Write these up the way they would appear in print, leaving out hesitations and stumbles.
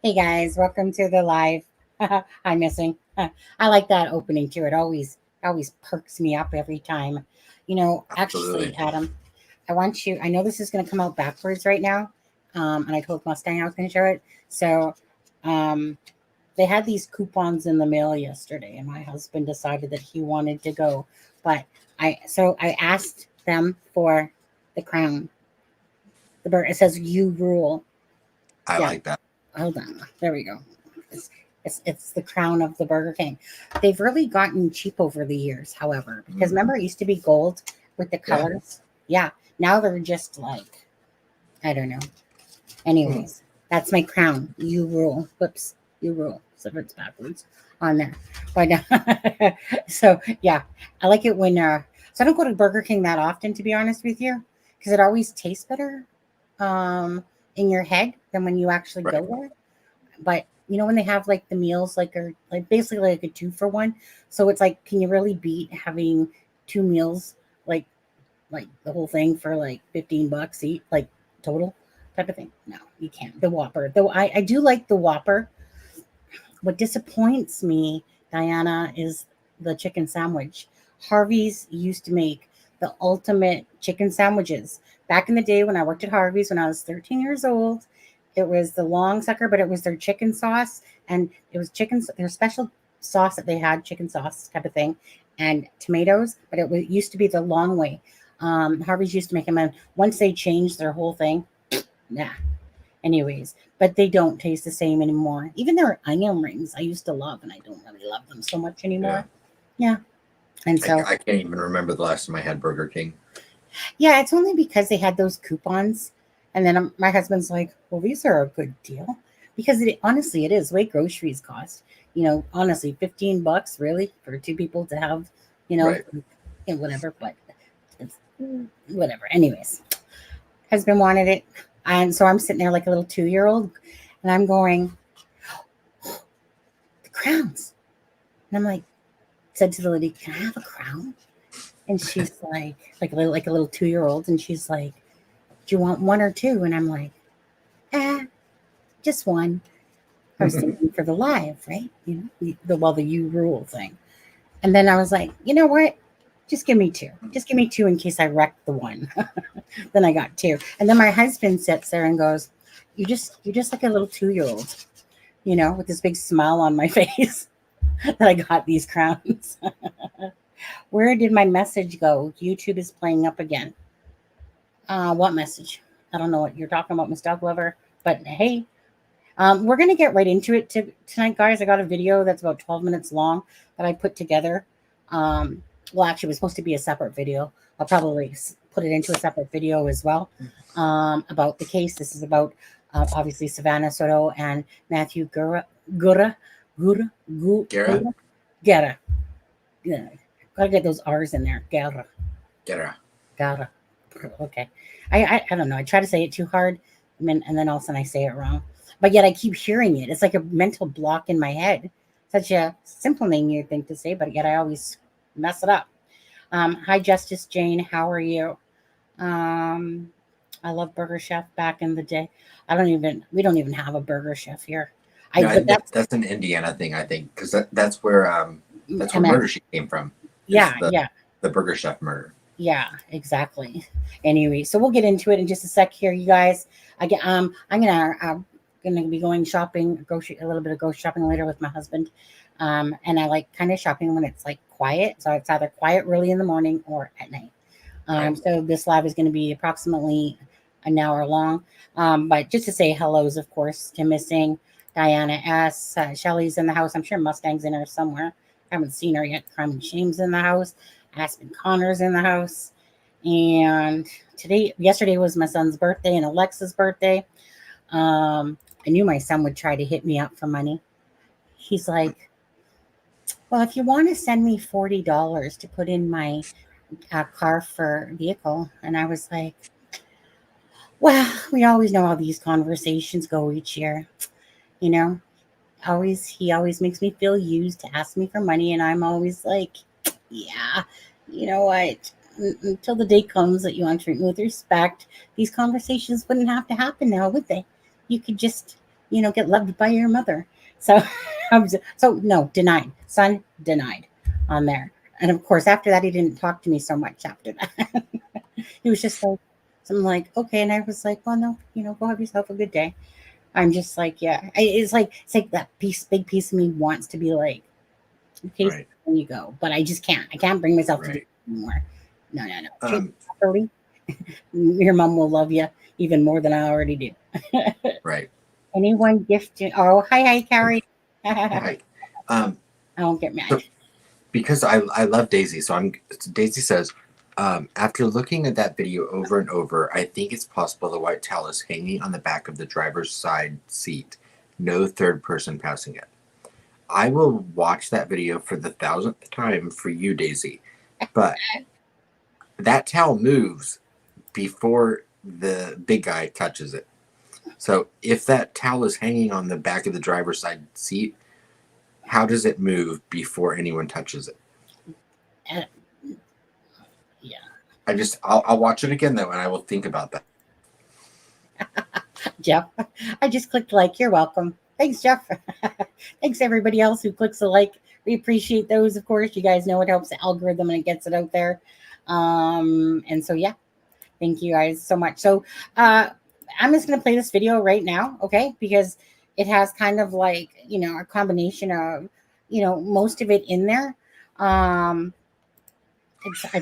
Hey guys, welcome to the live. I'm missing. I like that opening too. It always perks me up every time. Actually, Absolutely. Adam, I want you. I know this is going to come out backwards right now, and I told Mustang I was going to show it. So, um, they had these coupons in the mail yesterday, and my husband decided that he wanted to go, but I asked them for the crown. The bird. It says "You rule." I Yeah, like that. hold on. There we go. It's, it's the crown of the Burger King. They've really gotten cheap over the years, however, because Mhm. remember it used to be gold with the Yeah. colors. Yeah, now they're just like I don't know. Hmm. Anyways, that's my crown. You rule. Whoops, you rule. So it's backwards on there. But so yeah, I like it when. So I don't go to Burger King that often, to be honest with you, because it always tastes better um, in your head than when you actually Right. go there. But when they have like the meals like are like basically like a 2 for 1. So it's like, can you really beat having 2 meals like like the whole thing for like $15 each, like total type of thing? No, you can't. The Whopper. Though I do like the Whopper. What disappoints me, Diana, is the chicken sandwich. Harvey's used to make the ultimate chicken sandwiches. Back in the day when I worked at Harvey's when I was 13 years old, it was the long sucker, but it was their chicken sauce, and it was their special sauce that they had, chicken sauce type of thing, and tomatoes, but used to be the long way. Harvey's used to make them, and once they changed their whole thing, nah, anyways, but they don't taste the same anymore. Even their onion rings I used to love, and I don't really love them so much Yeah. anymore. Yeah. And so, I can't even remember the last time I had Burger King. yeah, it's only because they had those coupons. And then my husband's like, well, these are a good deal. Because honestly, it is the way groceries cost. Honestly, $15 really for 2 people to have, you know, Right. whatever, but it's whatever. Anyways, husband wanted it. And so I'm sitting there like a little 2-year-old, and I'm going, the crowns. And I'm like, said to the lady, "Can I have a crown?" And she's like a little 2-year-old, and she's like, "Do you want one or two?" And I'm like, just one. I was thinking for the live, right? The you rule thing. And then I was like, you know what? Just give me two. Just give me two in case I wreck the one. Then I got two. And then my husband sits there and goes, you're just like a little 2-year-old, with this big smile on my face that I got these crowns. Where did my message go? YouTube is playing up again. What message? I don't know what you're talking about, Miss Dog Lover. But hey, we're gonna get right into it tonight, guys. I got a video that's about 12 minutes long that I put together. Um, well, actually, it was supposed to be a separate video. I'll probably put it into a separate video as well about the case. This is about obviously Savanah Soto and Matthew Guerra, Guerra, Guerra? Guerra. Yeah, gotta get those R's in there. Guerra. Guerra. Gotta. Okay. I don't know. I try to say it too hard, and then all of a sudden I say it wrong. But yet I keep hearing it. It's like a mental block in my head. Such a simple name you'd think to say, but yet I always mess it up. Hi, Justice Jane. How are you? Um, I love Burger Chef back in the day. We don't even have a Burger Chef here. No, But that's that's an Indiana thing, I think, because that's where Murder MS. Sheet came from. Yeah, Is yeah. the Burger Chef murder. Yeah, exactly. Anyway, so we'll get into it in just a sec here, you guys. I'm gonna be going shopping, grocery a little bit of grocery shopping later with my husband. And I like kind of shopping when it's like quiet. So it's either quiet really in the morning or at night. Right. So this live is going to be approximately an hour long. But just to say hellos, of course, to Missing, Diana S. Shelly's in the house. I'm sure Mustang's in her somewhere. I haven't seen her yet. Crime and Shame's in the house. Aspen Connor's in the house. And yesterday was my son's birthday and Alexa's birthday. I knew my son would try to hit me up for money. He's like, well, if you want to send me $40 to put in my car for vehicle. And I was like, well, we always know how these conversations go each year. You know, he always makes me feel used to ask me for money. And I'm always like, yeah, you know what? Until the day comes that you want to treat me with respect, these conversations wouldn't have to happen now, would they? You could just, get loved by your mother. So, so no, denied. Son, denied on there. And of course, after that, he didn't talk to me so much after that. He was just like, something like, okay. And I was like, well, no, go have yourself a good day. I'm just like, yeah. It's like that big piece of me wants to be like, okay, Right. there you go. But I just can't. I can't bring myself to do Right. it anymore. No. Treat Um, me properly. Your mom will love you even more than I already do. right. Anyone gift you? Oh, hi, Carrie. I Right. Um, won't get mad. so because I love Daisy, so Daisy says, after looking at that video over and over, I think it's possible the white towel is hanging on the back of the driver's side seat, no third person passing it. I will watch that video for the 1,000th time for you, Daisy, but that towel moves before the big guy touches it. So if that towel is hanging on the back of the driver's side seat, how does it move before anyone touches it? Uh, yeah. I'll watch it again though, and I will think about that. Jeff, I just clicked like. You're welcome. Thanks, Jeff. Thanks, everybody else who clicks the like. We appreciate those, of course. You guys know it helps the algorithm and it gets it out there. And so, yeah, thank you guys so much. So, I'm just going to play this video right now, okay? Because it has kind of like, a combination of, most of it in there. I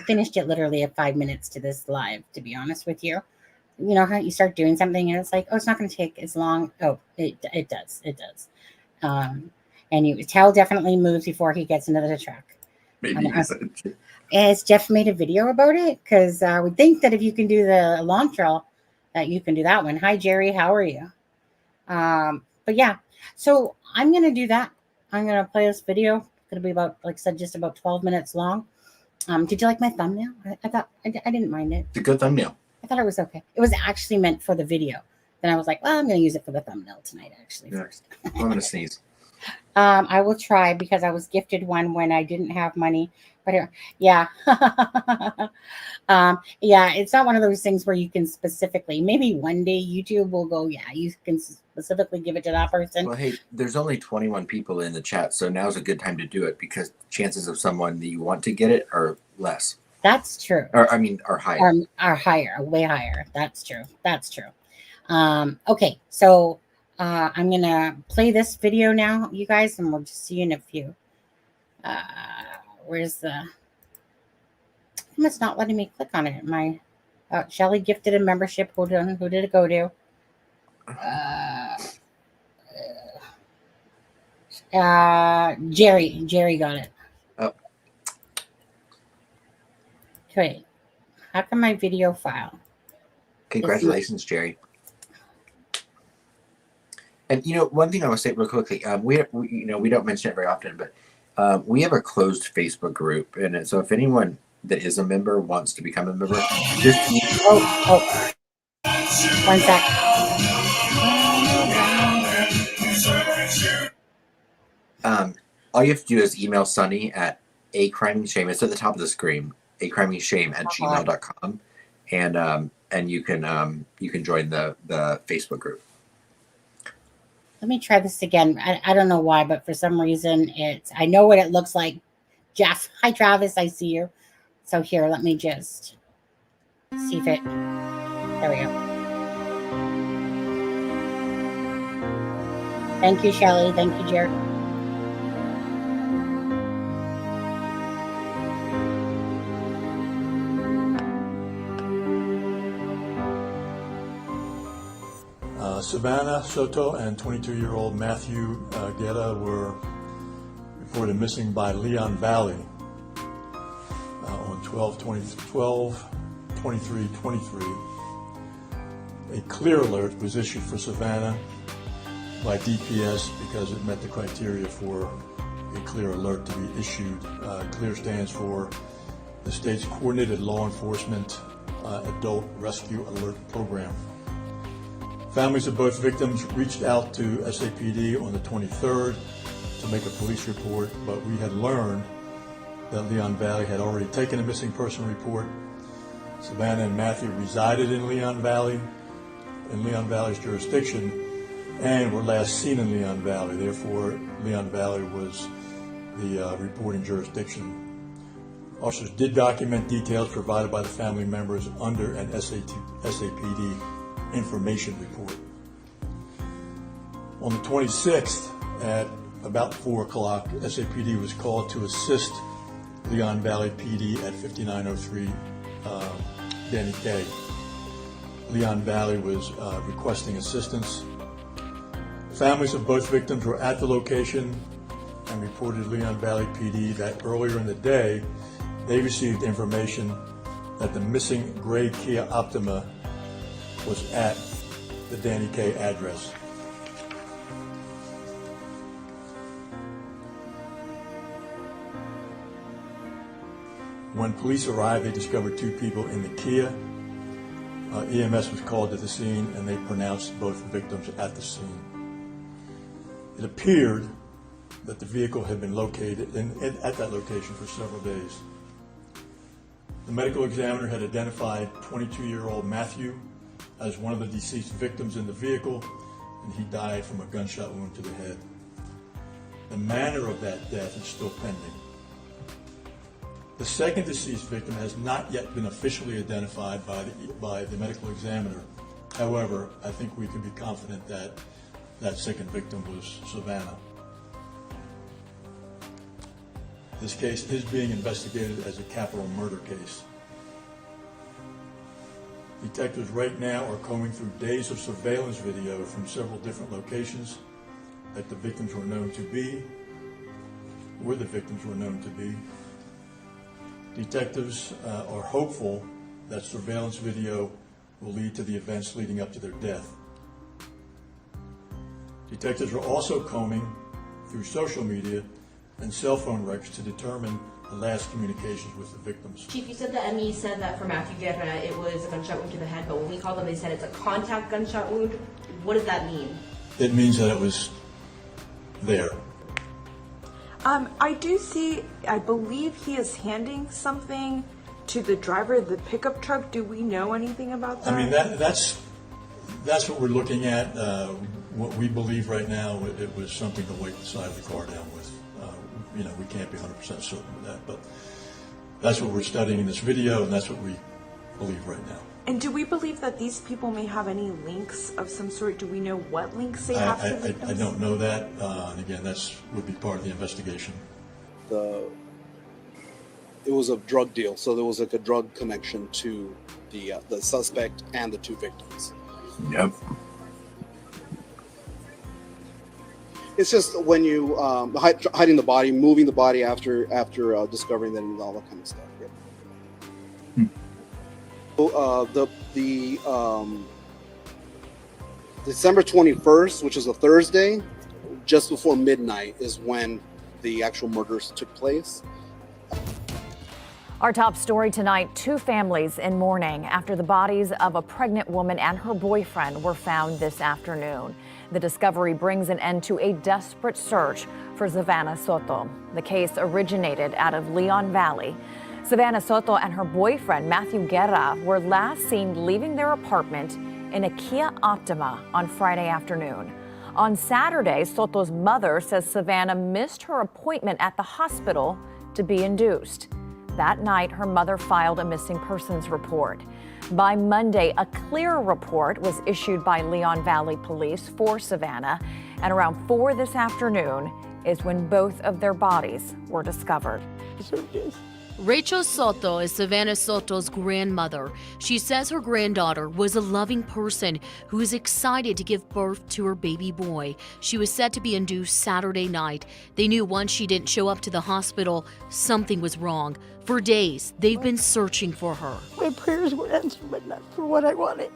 finished it literally at 5 minutes to this live, to be honest with you. You know how you start doing something and it's like, oh, it's not going to take as long. Oh, it does. And you tell definitely moves before he gets into the truck. Maybe As Jeff made a video about it, because we think that if you can do the Elantra, that you can do that one. Hi, Jerry. How are you? But yeah, so I'm going to do that. I'm going to play this video. It's going to be about, like I said, just about 12 minutes long. Did you like my thumbnail? I thought I didn't mind it. It's a good thumbnail. I thought it was okay. It was actually meant for the video. Then I was like, well, I'm going to use it for the thumbnail tonight, actually, first. I'm going to sneeze. I will try because I was gifted one when I didn't have money. But yeah. Yeah, it's not one of those things where you can specifically, maybe one day YouTube will go, yeah, you can specifically give it to that person. Well, hey, there's only 21 people in the chat, so now's a good time to do it because chances of someone that you want to get it are less. That's true. Are higher. Are higher, way higher. That's true. Okay, so I'm going to play this video now, you guys, and we'll just see you in a few. Where's the... It's not letting me click on it. My Shelly gifted a membership. Who did it go to? Jerry got it. Oh. Wait, how come my video file? Congratulations, Jerry. And one thing I want to say real quickly, we don't mention it very often, but we have a closed Facebook group, and so if anyone that is a member wants to become a member, just oh, 1 sec. All you have to do is email Sunny at acrimingshame. It's at the top of the screen, acrimingshame@gmail.com, and you can join the Facebook group. Let me try this again. I don't know why, but for some reason I know what it looks like. Jeff, hi Travis, I see you. So here, let me just see if it, there we go. Thank you, Shelly. Thank you, Jared. Savanah Soto and 22-year-old Matthew Guerra were reported missing by Leon Valley on 12/23/23. A clear alert was issued for Savanah by DPS because it met the criteria for a clear alert to be issued. CLEAR stands for the state's Coordinated Law Enforcement Adult Rescue Alert Program. Families of both victims reached out to SAPD on the 23rd to make a police report, but we had learned that Leon Valley had already taken a missing person report. Savanah and Matthew resided in Leon Valley's jurisdiction, and were last seen in Leon Valley. Therefore, Leon Valley was the reporting jurisdiction. Officers did document details provided by the family members under an SAPD information report. On the 26th, at about 4 o'clock, SAPD was called to assist Leon Valley PD at 5903 Danny K. Leon Valley was requesting assistance. Families of both victims were at the location and reported Leon Valley PD that earlier in the day, they received information that the missing gray Kia Optima was at the Danny K address. When police arrived, they discovered 2 people in the Kia. EMS was called to the scene and they pronounced both victims at the scene. It appeared that the vehicle had been located at that location for several days. The medical examiner had identified 22-year-old Matthew as one of the deceased victims in the vehicle, and he died from a gunshot wound to the head. The manner of that death is still pending. The second deceased victim has not yet been officially identified by the medical examiner. However, I think we can be confident that that second victim was Savanah. This case is being investigated as a capital murder case. Detectives right now are combing through days of surveillance video from several different locations that the victims were known to be, where the victims were known to be. Detectives are hopeful that surveillance video will lead to the events leading up to their death. Detectives are also combing through social media and cell phone records to determine the last communications with the victims. Chief, you said the ME said that for Matthew Guerra it was a gunshot wound to the head, but when we called them, they said it's a contact gunshot wound. What does that mean? It means that it was there. I do see, I believe he is handing something to the driver of the pickup truck. Do we know anything about that? I mean, that's what we're looking at. What we believe right now, it was something to weight the side of the car down with. We can't be 100% certain of that, but that's what we're studying in this video, and that's what we believe right now. And do we believe that these people may have any links of some sort? Do we know what links they have to victims? I don't know that, and again, would be part of the investigation. It was a drug deal, so there was like a drug connection to the suspect and the 2 victims. Yep. It's just when you hiding the body, moving the body after discovering that and all that kind of stuff. Yeah. December 21st, which is a Thursday, just before midnight, is when the actual murders took place. Our top story tonight, 2 families in mourning after the bodies of a pregnant woman and her boyfriend were found this afternoon. The discovery brings an end to a desperate search for Savanah Soto. The case originated out of Leon Valley. Savanah Soto and her boyfriend, Matthew Guerra, were last seen leaving their apartment in a Kia Optima on Friday afternoon. On Saturday, Soto's mother says Savanah missed her appointment at the hospital to be induced. That night, her mother filed a missing persons report. By Monday, a clear report was issued by Leon Valley Police for Savanah, and around 4 this afternoon is when both of their bodies were discovered. Rachel Soto is Savanah Soto's grandmother. She says her granddaughter was a loving person who is excited to give birth to her baby boy. She was set to be induced Saturday night. They knew once she didn't show up to the hospital, something was wrong. For days, they've been searching for her. My prayers were answered, but not for what I wanted.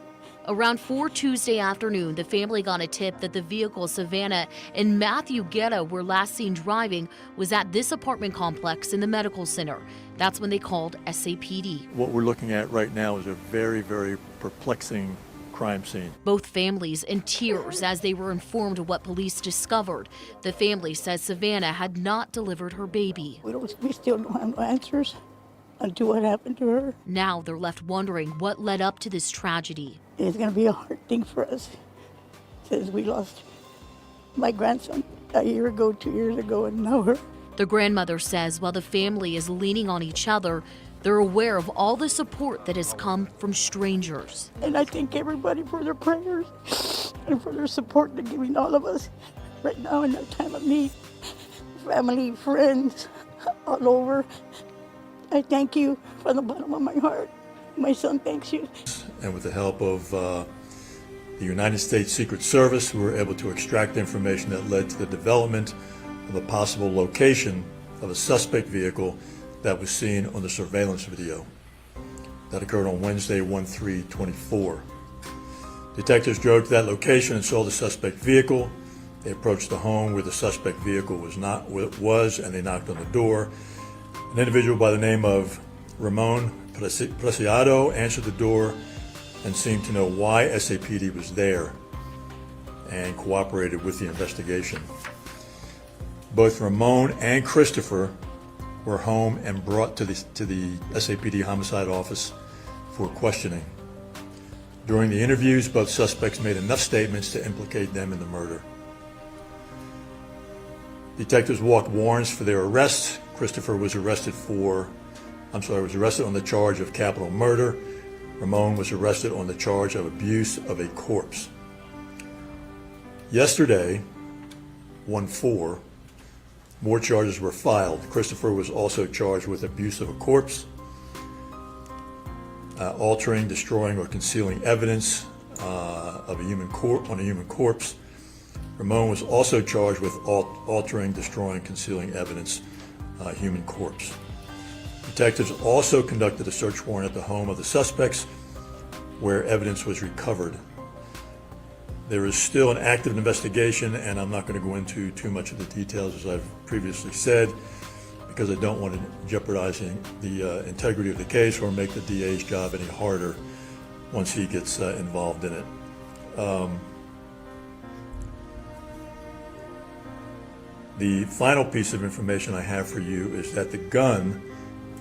Around 4 Tuesday afternoon, the family got a tip that the vehicle Savanah and Matthew Guerra were last seen driving was at this apartment complex in the medical center. That's when they called SAPD. What we're looking at right now is a very, very perplexing crime scene. Both families in tears as they were informed of what police discovered. The family says Savanah had not delivered her baby. We still don't have no answers onto what happened to her. Now they're left wondering what led up to this tragedy. It's going to be a hard thing for us since we lost my grandson a year ago, 2 years ago, and now her. The grandmother says while the family is leaning on each other, they're aware of all the support that has come from strangers. And I thank everybody for their prayers and for their support they're giving all of us right now in our time of need. Family, friends, all over. I thank you from the bottom of my heart. My son thanks you. And with the help of the United States Secret Service, we were able to extract information that led to the development of a possible location of a suspect vehicle that was seen on the surveillance video. That occurred on Wednesday, 1/3/24. Detectives drove to that location and saw the suspect vehicle. They approached the home where the suspect vehicle was, and they knocked on the door. An individual by the name of Ramon Preciado answered the door and seemed to know why SAPD was there and cooperated with the investigation. Both Ramon and Christopher were home and brought to the SAPD homicide office for questioning. During the interviews, both suspects made enough statements to implicate them in the murder. Detectives walked warrants for their arrest. Christopher was arrested on the charge of capital murder. Ramon was arrested on the charge of abuse of a corpse. Yesterday, 1/4, more charges were filed. Christopher was also charged with abuse of a corpse, altering, destroying, or concealing evidence of a human corpse. Ramon was also charged with altering, destroying, concealing evidence, human corpse. Detectives also conducted a search warrant at the home of the suspects, where evidence was recovered. There is still an active investigation, and I'm not going to go into too much of the details, as I've previously said, because I don't want to jeopardize the integrity of the case or make the DA's job any harder once he gets involved in it. The final piece of information I have for you is that the gun,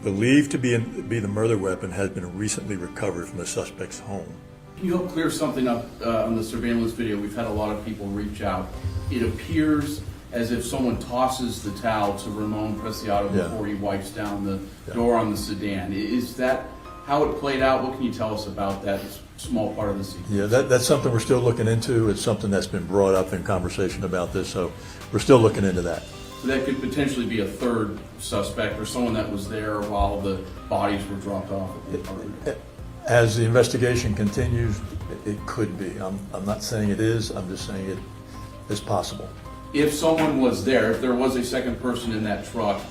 believed to be the murder weapon, has been recently recovered from the suspect's home. Can you help clear something up on the surveillance video? We've had a lot of people reach out. It appears as if someone tosses the towel to Ramon Preciado before he wipes down the door on the sedan. Is that how it played out? What can you tell us about that small part of the scene? Yeah, that's something we're still looking into. It's something that's been brought up in conversation about this, so we're still looking into that. So that could potentially be a third suspect or someone that was there while the bodies were dropped off at the apartment. As the investigation continues, it could be. I'm not saying it is, I'm just saying it is possible. If someone was there, if there was a second person in that truck,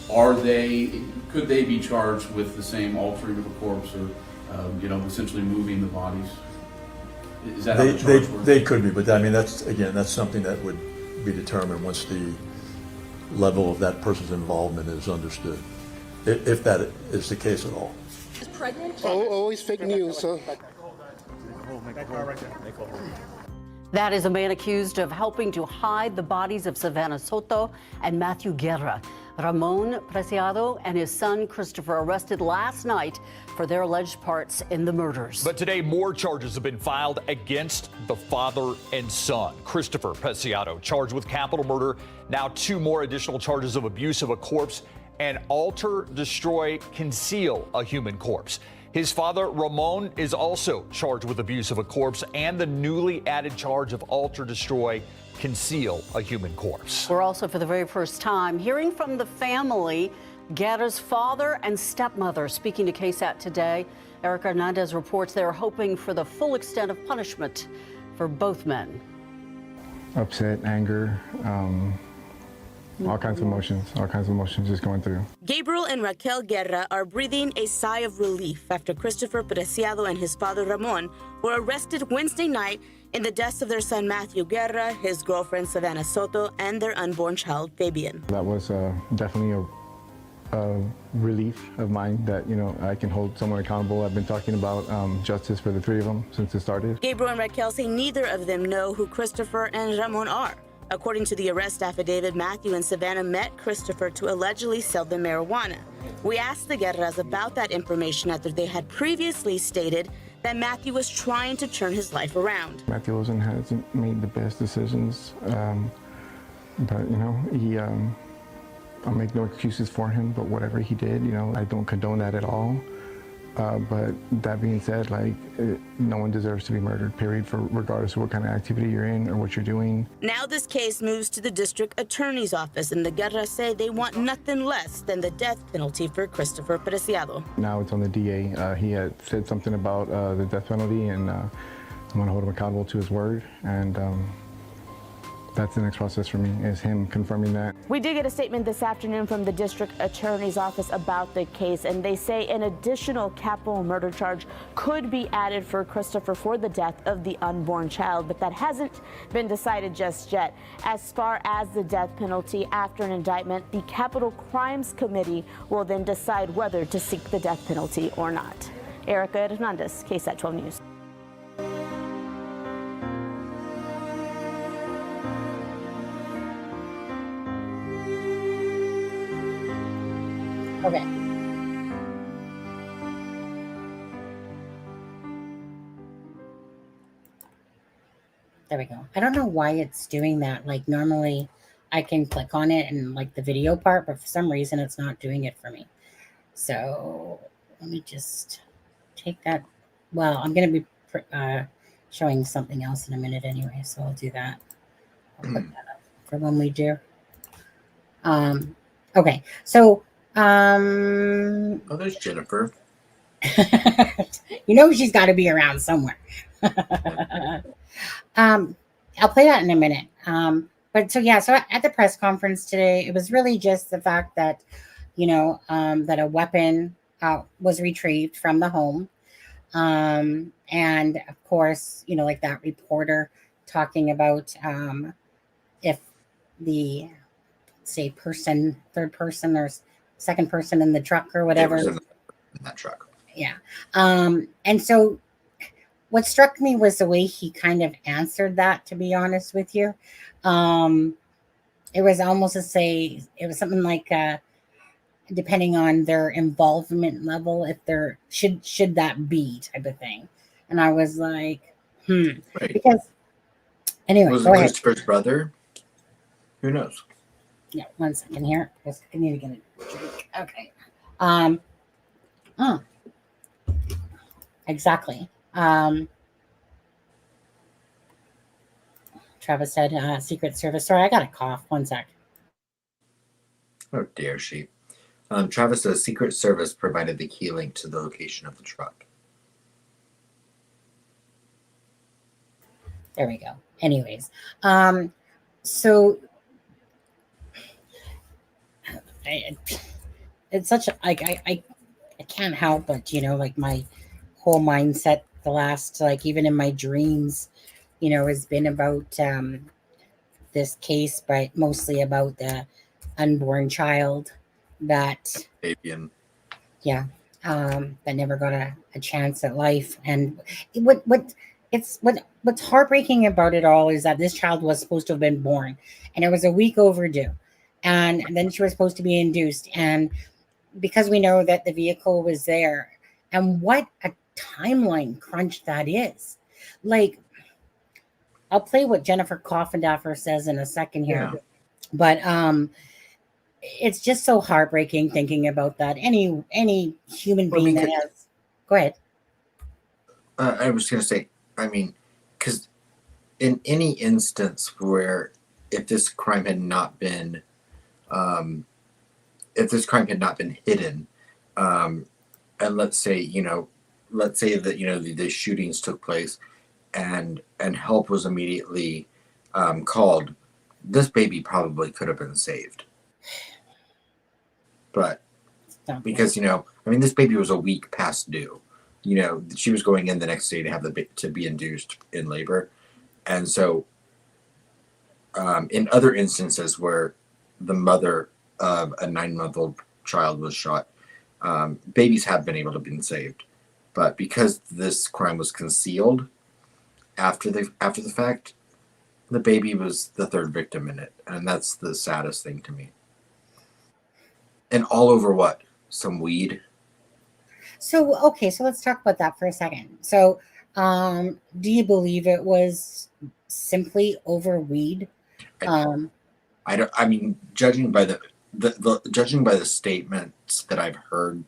could they be charged with the same altering of a corpse or, essentially moving the bodies? Is that how the charge works? They could be, but I mean, that's something that would be determined once the level of that person's involvement is understood, if that is the case at all. Pregnant? Always fake news, huh? That is a man accused of helping to hide the bodies of Savanah Soto and Matthew Guerra. Ramon Preciado and his son Christopher arrested last night for their alleged parts in the murders. But today, more charges have been filed against the father and son. Christopher Preciado charged with capital murder. Now 2 more additional charges of abuse of a corpse and alter, destroy, conceal a human corpse. His father, Ramon, is also charged with abuse of a corpse and the newly added charge of alter, destroy, conceal a human corpse. We're also, for the very first time, hearing from the family, Guerra's father and stepmother, speaking to KSAT today. Eric Hernandez reports they're hoping for the full extent of punishment for both men. Upset, anger, all kinds of emotions just going through. Gabriel and Raquel Guerra are breathing a sigh of relief after Christopher Preciado and his father Ramon were arrested Wednesday night in the deaths of their son Matthew Guerra, his girlfriend Savanah Soto, and their unborn child Fabian. That was definitely a relief of mine that, I can hold someone accountable. I've been talking about justice for the 3 of them since it started. Gabriel and Raquel say neither of them know who Christopher and Ramon are. According to the arrest affidavit, Matthew and Savanah met Christopher to allegedly sell them marijuana. We asked the Guerras about that information after they had previously stated that Matthew was trying to turn his life around. Matthew hasn't made the best decisions, but I'll make no excuses for him, but whatever he did, I don't condone that at all. But that being said, no one deserves to be murdered, period, regardless of what kind of activity you're in or what you're doing. Now this case moves to the district attorney's office, and the Guerra say they want nothing less than the death penalty for Christopher Preciado. Now it's on the DA. He had said something about the death penalty, and I'm going to hold him accountable to his word. And that's the next process for me, is him confirming that. We did get a statement this afternoon from the district attorney's office about the case, and they say an additional capital murder charge could be added for Christopher for the death of the unborn child, but that hasn't been decided just yet. As far as the death penalty after an indictment, the Capital Crimes Committee will then decide whether to seek the death penalty or not. Erica Hernandez, KSAT 12 News. Okay. There we go. I don't know why it's doing that. Like normally I can click on it and like the video part, but for some reason it's not doing it for me. So let me just take that. Well, I'm going to be showing something else in a minute anyway, so I'll do that. I'll put that up for when we do. Okay. So oh, there's Jennifer. She's got to be around somewhere. I'll play that in a minute. But so at the press conference today, it was really just the fact that, that a weapon was retrieved from the home. And of course, like that reporter talking about if the, say, third person or second person in the truck or whatever. In that truck. Yeah. And so what struck me was the way he kind of answered that, to be honest with you. It was almost to say, it was something like, depending on their involvement level, if there should that be type of thing. And I was like, Right. Because anyway, was go it ahead. Christopher's brother? Who knows? Yeah, 1 second here. I need to get a drink. Okay. Exactly. Travis said Secret Service. Sorry, I got a cough. 1 sec. How dare she? Travis says Secret Service provided the key link to the location of the truck. There we go. Anyways, so it's such a, I can't help but, like my whole mindset the last, even in my dreams, has been about this case, but mostly about the unborn child that Fabian. Yeah. That never got a chance at life. And what's heartbreaking about it all is that this child was supposed to have been born and it was a week overdue. And then she was supposed to be induced. And because we know that the vehicle was there, and what a timeline crunch that is. Like, I'll play what Jennifer Coffindaffer says in a second here. Yeah. But it's just so heartbreaking thinking about that. Any human being that has. Go ahead. I was going to say, because in any instance where if this crime had not been hidden, and let's say that the shootings took place, and help was immediately called, this baby probably could have been saved. But because this baby was a week past due. She was going in the next day to have to be induced in labor, and so in other instances where the mother of a 9-month-old child was shot, babies have been able to be saved, but because this crime was concealed after the fact, the baby was the third victim in it, and that's the saddest thing to me. And all over what? Some weed. So, okay, so let's talk about that for a second. So, do you believe it was simply over weed? I don't. I mean, judging by judging by the statements that I've heard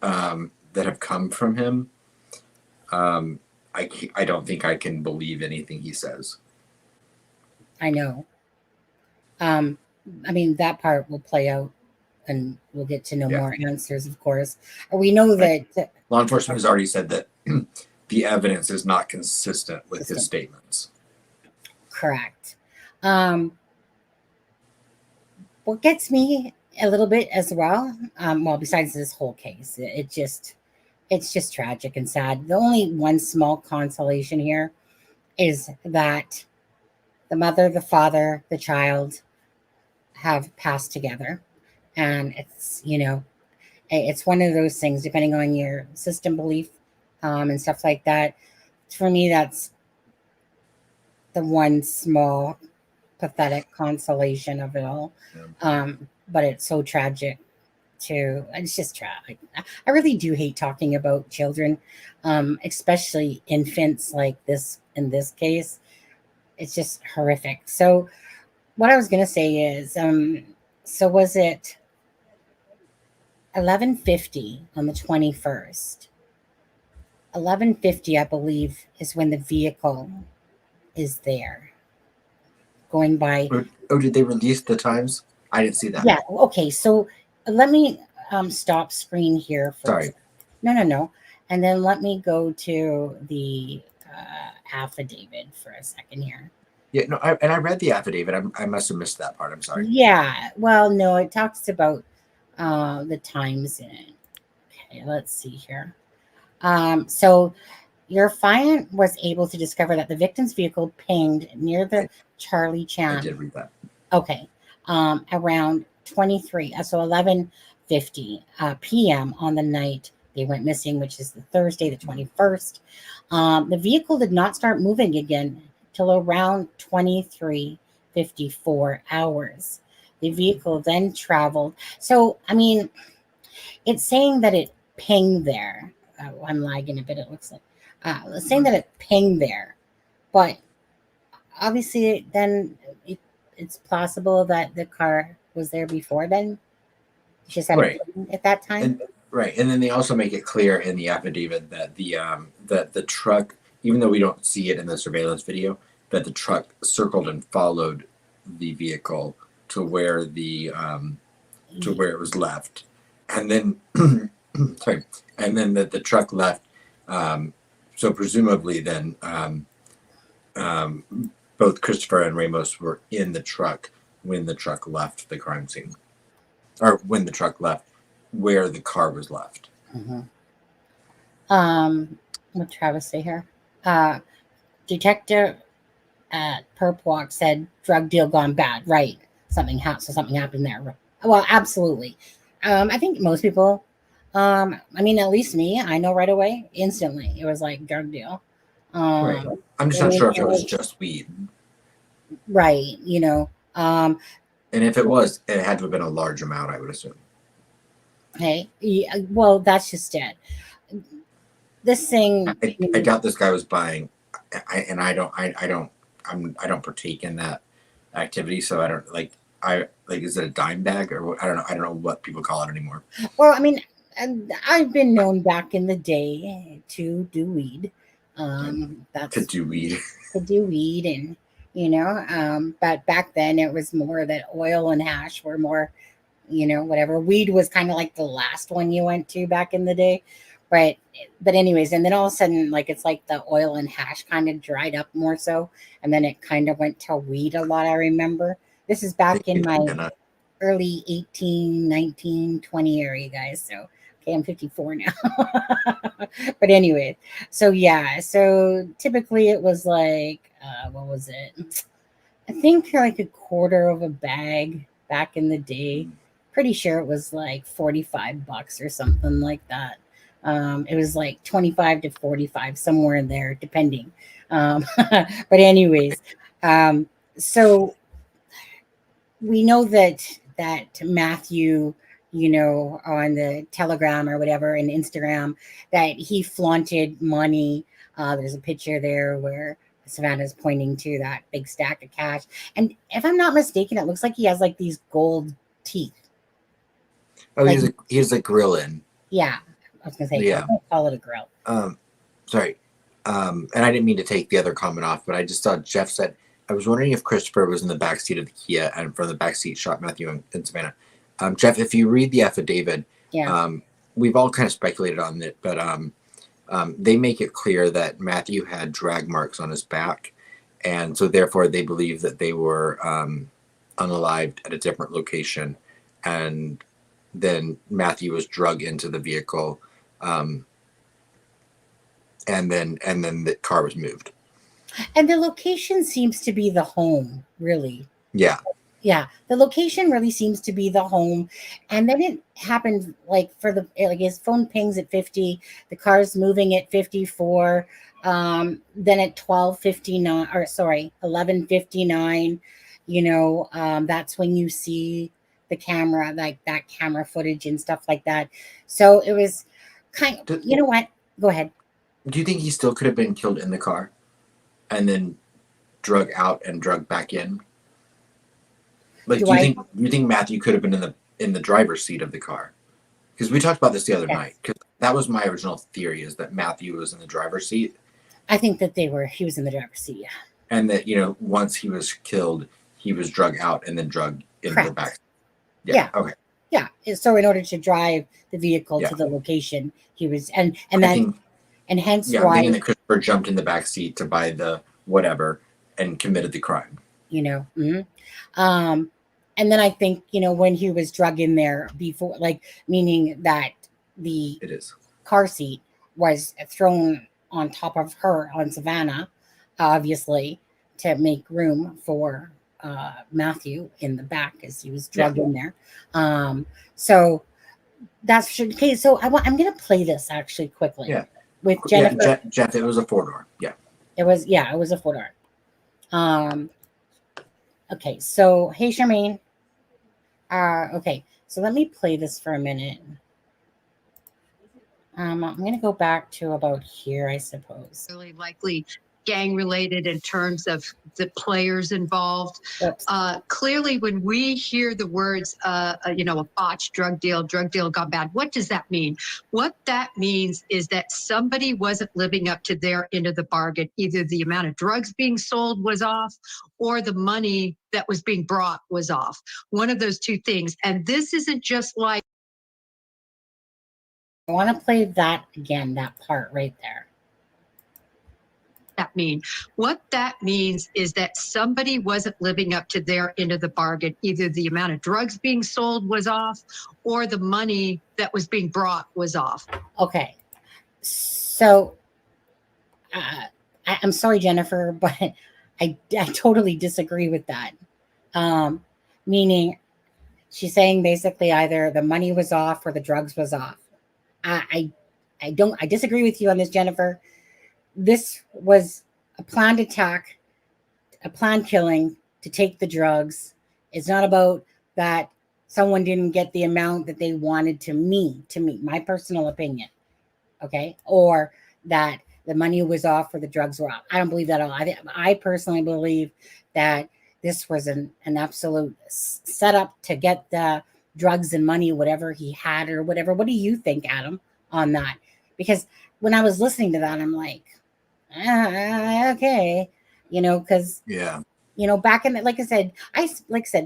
that have come from him, I don't think I can believe anything he says. I know. I mean, that part will play out, and we'll get to know more answers, of course. We know that Law enforcement has already said that the evidence is not consistent with his statements. correct. What gets me a little bit as well, well, besides this whole case, it's just tragic and sad. The only one small consolation here is that the mother, the father, the child have passed together, and it's one of those things, depending on your system belief and stuff like that. For me, that's the one small pathetic consolation of it all. But it's so tragic too. It's just tragic. I really do hate talking about children, especially infants like this in this case. It's just horrific. So what I was going to say is, so was it 11:50 on the 21st? 11:50, I believe, is when the vehicle is there going by. Oh, did they release the times? I didn't see that. Yeah. Okay. So let me stop screen here. Sorry. No. And then let me go to the affidavit for a second here. Yeah. No. I read the affidavit. I must have missed that part. I'm sorry. Yeah. Well, no, it talks about the times in it. Okay. Let's see here. So your client was able to discover that the victim's vehicle pinged near the Charlie Chan. I did read that. Okay. Around 11:50 p.m. on the night they went missing, which is the Thursday, the 21st. The vehicle did not start moving again till around 23:54 hours. The vehicle then traveled. So, I mean, it's saying that it pinged there. I'm lagging a bit, it looks like. It's saying that it pinged there. But obviously, then it's possible that the car was there before then. Just had Right. at that time. Right, and then they also make it clear in the affidavit that the truck, even though we don't see it in the surveillance video, that the truck circled and followed the vehicle to where it was left, and then sorry, and then that the truck left. So presumably, then both Christopher and Ramos were in the truck when the truck left the crime scene, or when the truck left where the car was left. What Travis say here? Detective at Perp Walk said drug deal gone bad. Right. Something happened there. Well, absolutely. I think most people, I mean, at least me, I know right away, instantly. It was like drug deal. Right. I'm just not sure if it was just weed. Right. And if it was, it had to have been a large amount, I would assume. Hey, yeah, well, that's just it. This thing. I doubt this guy was buying, I don't partake in that activity, so I don't like. Is it a dime bag or what? I don't know what people call it anymore. Well, I mean, I've been known back in the day to do weed. To do weed. To do weed, and but back then it was more that oil and hash were more, whatever. Weed was kind of like the last one you went to back in the day. But anyways, and then all of a sudden, like, it's like the oil and hash kind of dried up more so. And then it kind of went to weed a lot, I remember. This is back in my early 18, 19, 20 area, guys. So, okay, I'm 54 now. But anyway, so yeah. So typically it was like, what was it? I think like a quarter of a bag back in the day. Pretty sure it was like $45 or something like that. It was like 25 to 45, somewhere in there, depending. But anyways, so we know that Matthew, on the Telegram or whatever and Instagram, that he flaunted money. There's a picture there where Savannah's pointing to that big stack of cash. And if I'm not mistaken, it looks like he has like these gold teeth. Oh, Like, he has a grill in. Yeah. I was going to say, Yeah. don't call it a grill. Sorry. And I didn't mean to take the other comment off, but I just saw Jeff said, I was wondering if Christopher was in the backseat of the Kia and from the backseat shot Matthew and Savannah. Jeff, if you read the affidavit, we've all kind of speculated on it, but they make it clear that Matthew had drag marks on his back. And so therefore they believe that they were unalived at a different location. And then Matthew was drug into the vehicle. And then the car was moved. And the location seems to be the home, really. Yeah. Yeah, the location really seems to be the home. And then it happened like his phone pings at 50, the car's moving at 54, then at 11:59, that's when you see the camera, like that camera footage and stuff like that. So it was you know what? Go ahead. Do you think he still could have been killed in the car and then drug out and drug back in? Like, do you think Matthew could have been in the driver's seat of the car? Because we talked about this the other night. Because that was my original theory, is that Matthew was in the driver's seat. I think that he was in the driver's seat, yeah. And that, once he was killed, he was drug out and then drug into the back. Yeah. Okay. Yeah. So in order to drive the vehicle to the location, he was, and hence I'm why. thinking that Christopher jumped in the back seat to buy the whatever and committed the crime. And then I think, when he was drug in there before, meaning that the car seat was thrown on top of her, on Savannah, obviously, to make room for Matthew in the back as he was drugged in there. So that's okay. So I'm going to play this actually quickly. Yeah. With Jennifer. Yeah, Jeff, it was a 4-door. Yeah. It was a 4-door. Okay, so hey Charmaine. Okay, so let me play this for a minute. I'm gonna go back to about here, I suppose. Really likely gang related in terms of the players involved. Clearly, when we hear the words, a botched drug deal gone bad, what does that mean? What that means is that somebody wasn't living up to their end of the bargain. Either the amount of drugs being sold was off or the money that was being brought was off. One of those two things. And this isn't just like. I want to play that again, that part right there. That mean? What that means is that somebody wasn't living up to their end of the bargain. Either the amount of drugs being sold was off or the money that was being brought was off. Okay. So I'm sorry, Jennifer, but I totally disagree with that. Meaning she's saying basically either the money was off or the drugs was off. I disagree with you on this, Jennifer. This was a planned attack, a planned killing to take the drugs. It's not about that someone didn't get the amount that they wanted to me, my personal opinion. Okay. Or that the money was off or the drugs were off. I don't believe that at all. I personally believe that this was an absolute setup to get the drugs and money, whatever he had or whatever. What do you think, Adam, on that? Because when I was listening to that, I'm like, okay, because back in the, like I said,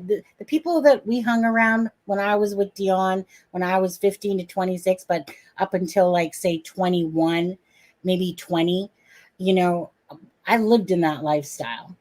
the people that we hung around when I was with Dion, when I was 15 to 26, but up until like say 21, maybe 20, I lived in that lifestyle.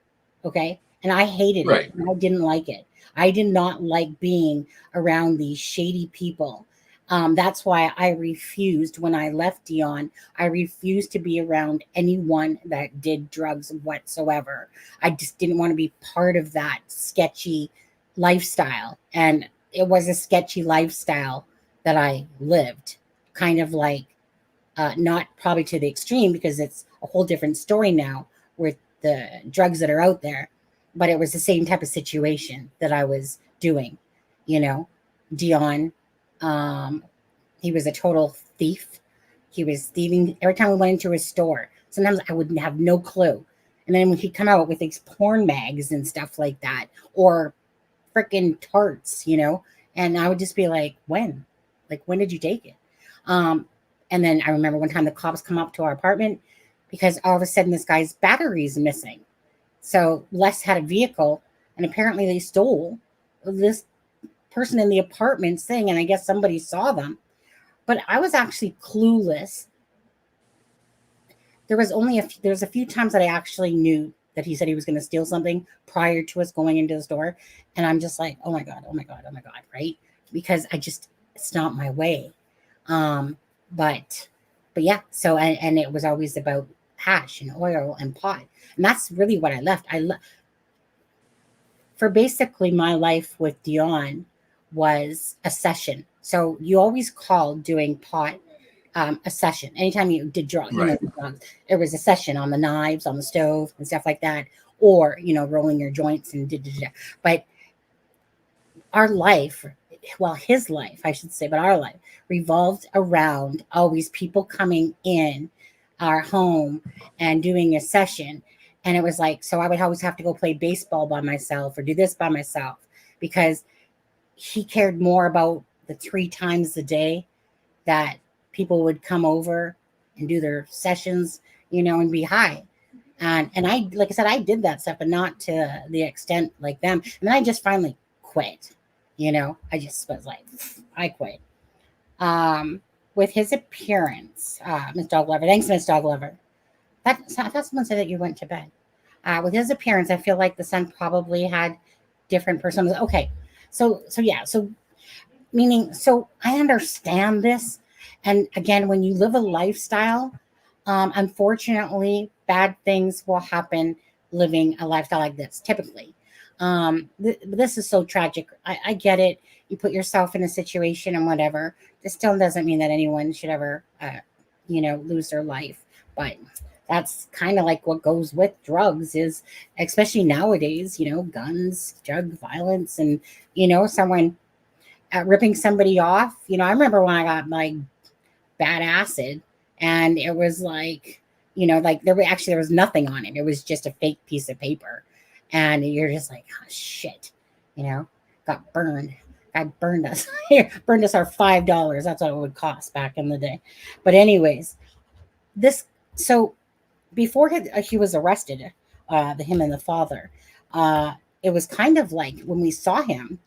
Okay. And I hated it. And I didn't like it. I did not like being around these shady people. That's why I refused when I left Dion. I refused to be around anyone that did drugs whatsoever. I just didn't want to be part of that sketchy lifestyle. And it was a sketchy lifestyle that I lived, kind of like, not probably to the extreme because it's a whole different story now with the drugs that are out there. But it was the same type of situation that I was doing, Dion, He was a total thief. He was thieving every time we went into his store. Sometimes I would have no clue. And then when he'd come out with these porn mags and stuff like that, or freaking tarts, and I would just be like, when? Like, when did you take it? And then I remember one time the cops come up to our apartment because all of a sudden this guy's battery's missing. So Les had a vehicle, and apparently they stole this person in the apartment thing, and I guess somebody saw them. But I was actually clueless. There was a few times that I actually knew that he said he was going to steal something prior to us going into the store, and I'm just like, oh my god, right? Because it's not my way. But yeah. So and it was always about hash and oil and pot, and that's really what I left. For basically my life with Dion was a session. So you always called doing pot. A session. Anytime you did drugs, it was a session on the knives, on the stove, and stuff like that, or rolling your joints and But our life, well, his life, I should say, but our life revolved around always people coming in our home and doing a session. And it was like, so I would always have to go play baseball by myself or do this by myself because he cared more about the 3 times a day that people would come over and do their sessions, and be high. And I, like I said, I did that stuff, but not to the extent like them. And then I just finally quit. I just was like, I quit. With his appearance, Miss Dog Lover. Thanks, Miss Dog Lover. I thought someone said that you went to bed. With his appearance, I feel like the son probably had different personas. Okay. So yeah. So I understand this. And again, when you live a lifestyle, unfortunately, bad things will happen living a lifestyle like this, typically. This is so tragic. I get it. You put yourself in a situation and whatever. This still doesn't mean that anyone should ever, lose their life. But that's kind of like what goes with drugs is, especially nowadays, guns, drug violence, and, someone ripping somebody off. I remember when I got like bad acid and it was like, there was nothing on it. It was just a fake piece of paper. And you're just like, oh shit, got burned. God burned us. Burned us our $5. That's what it would cost back in the day. But anyways, so before he was arrested, him and the father, it was kind of like when we saw him,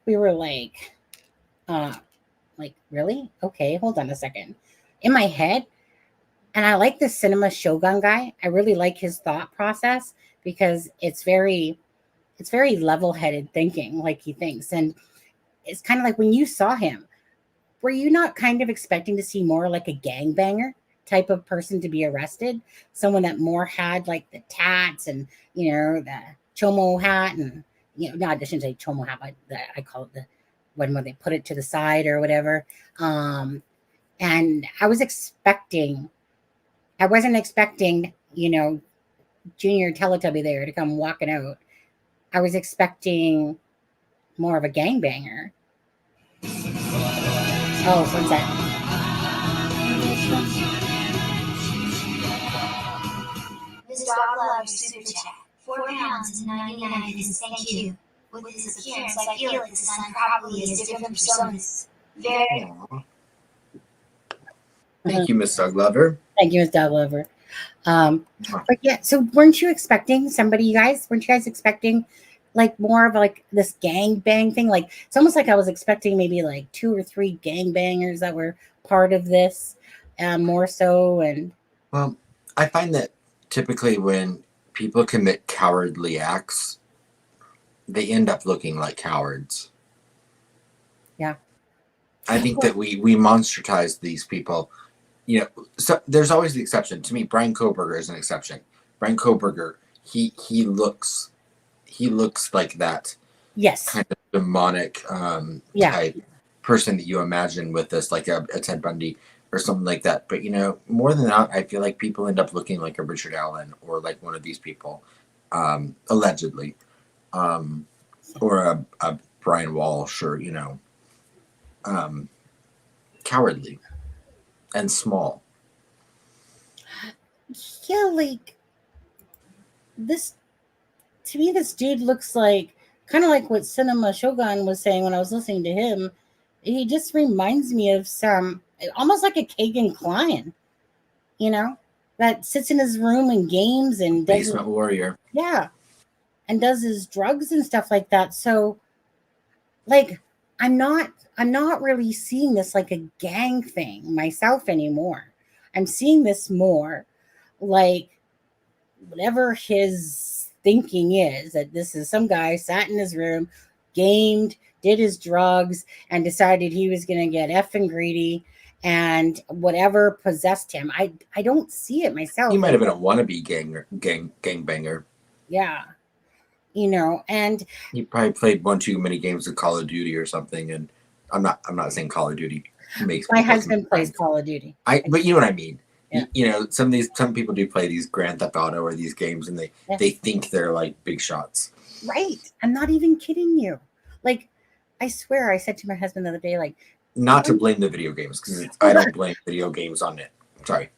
we were like, really? Okay, hold on a second. In my head, and I like the Cinema Shogun guy. I really like his thought process because it's very level-headed thinking, like he thinks. And it's kind of like when you saw him, were you not kind of expecting to see more like a gangbanger type of person to be arrested? Someone that more had like the tats and, the chomo hat and, no, I shouldn't say chomo hat, but I call it the when they put it to the side or whatever. And I wasn't expecting, Junior Teletubby there to come walking out. I was expecting more of a gangbanger. Oh, what's that? This dog loves super chat. 4 pounds and 99 pence. Thank you. With his appearance, I feel like the son probably has different personas. Very. Thank you, Miss Dog Lover. Thank you, Miss Dog Lover. But yeah, so weren't you expecting somebody, you guys? Weren't you guys expecting like more of like this gang bang thing? Like it's almost like I was expecting maybe like 2 or 3 gang bangers that were part of this, more so. And well, I find that typically when people commit cowardly acts, they end up looking like cowards. Yeah. I think that we monstratize these people. So there's always the exception. To me, Brian Koberger is an exception. Brian Koberger, he looks like that. Yes. Kind of demonic type person that you imagine with this, like a Ted Bundy or something like that. But more than that, I feel like people end up looking like a Richard Allen or like one of these people, allegedly, or a Brian Walsh or cowardly and small. Yeah, like this to me, this dude looks like kind of like what Cinema Shogun was saying when I was listening to him. He just reminds me of some almost like a Kagan Klein, you know, that sits in his room and games and does Basement warrior. yeah, and does his drugs and stuff like that. So, like, I'm not really seeing this like a gang thing myself anymore. I'm seeing this more like whatever his thinking is, that this is some guy sat in his room, gamed, did his drugs, and decided he was going to get effing greedy, and whatever possessed him. I don't see it myself. He might have been a wannabe gangbanger. Yeah, you know, and he probably played one too many games of Call of Duty or something. And I'm not saying Call of Duty makes my husband plays Call of Duty. But you know what I mean. Yeah. You know, some people do play these Grand Theft Auto or these games, and they think they're like big shots. Right. I'm not even kidding you. Like, I swear, I said to my husband the other day, like, not to blame the video games, because I don't blame video games on it. Sorry.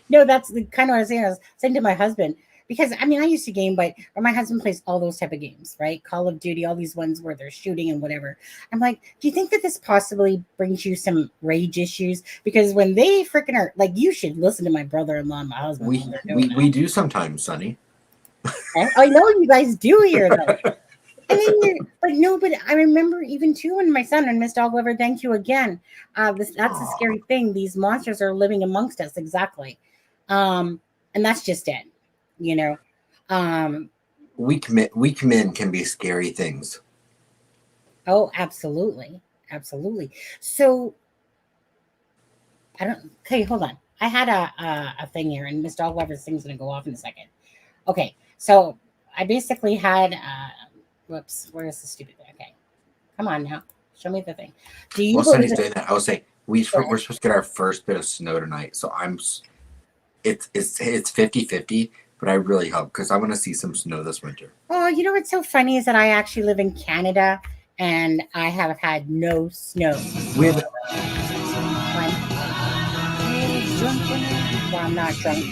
No, that's the kind of what I was saying. I was saying to my husband, because I mean, I used to game, but my husband plays all those type of games, right? Call of Duty, all these ones where they're shooting and whatever. I'm like, do you think that this possibly brings you some rage issues? Because when they freaking are like, you should listen to my brother-in-law and my husband. We do sometimes, Sonny. I know you guys do here though. And then but I remember even too when my son and Miss Dog Lover, thank you again. That's a scary thing. These monsters are living amongst us, exactly. And that's just it, you know. Weak men can be scary things. Oh, absolutely. Absolutely. So okay, hold on. I had a thing here, and Miss Dog Lover's thing's gonna go off in a second. Okay, so I basically had whoops, where's the stupid thing? Okay. Come on now. Show me the thing. Do you Sonny's doing that, I would say we're supposed to get our first bit of snow tonight. So it's 50-50, but I really hope, because I want to see some snow this winter. Oh, you know what's so funny is that I actually live in Canada and I have had no snow. We have well, I'm not drunk.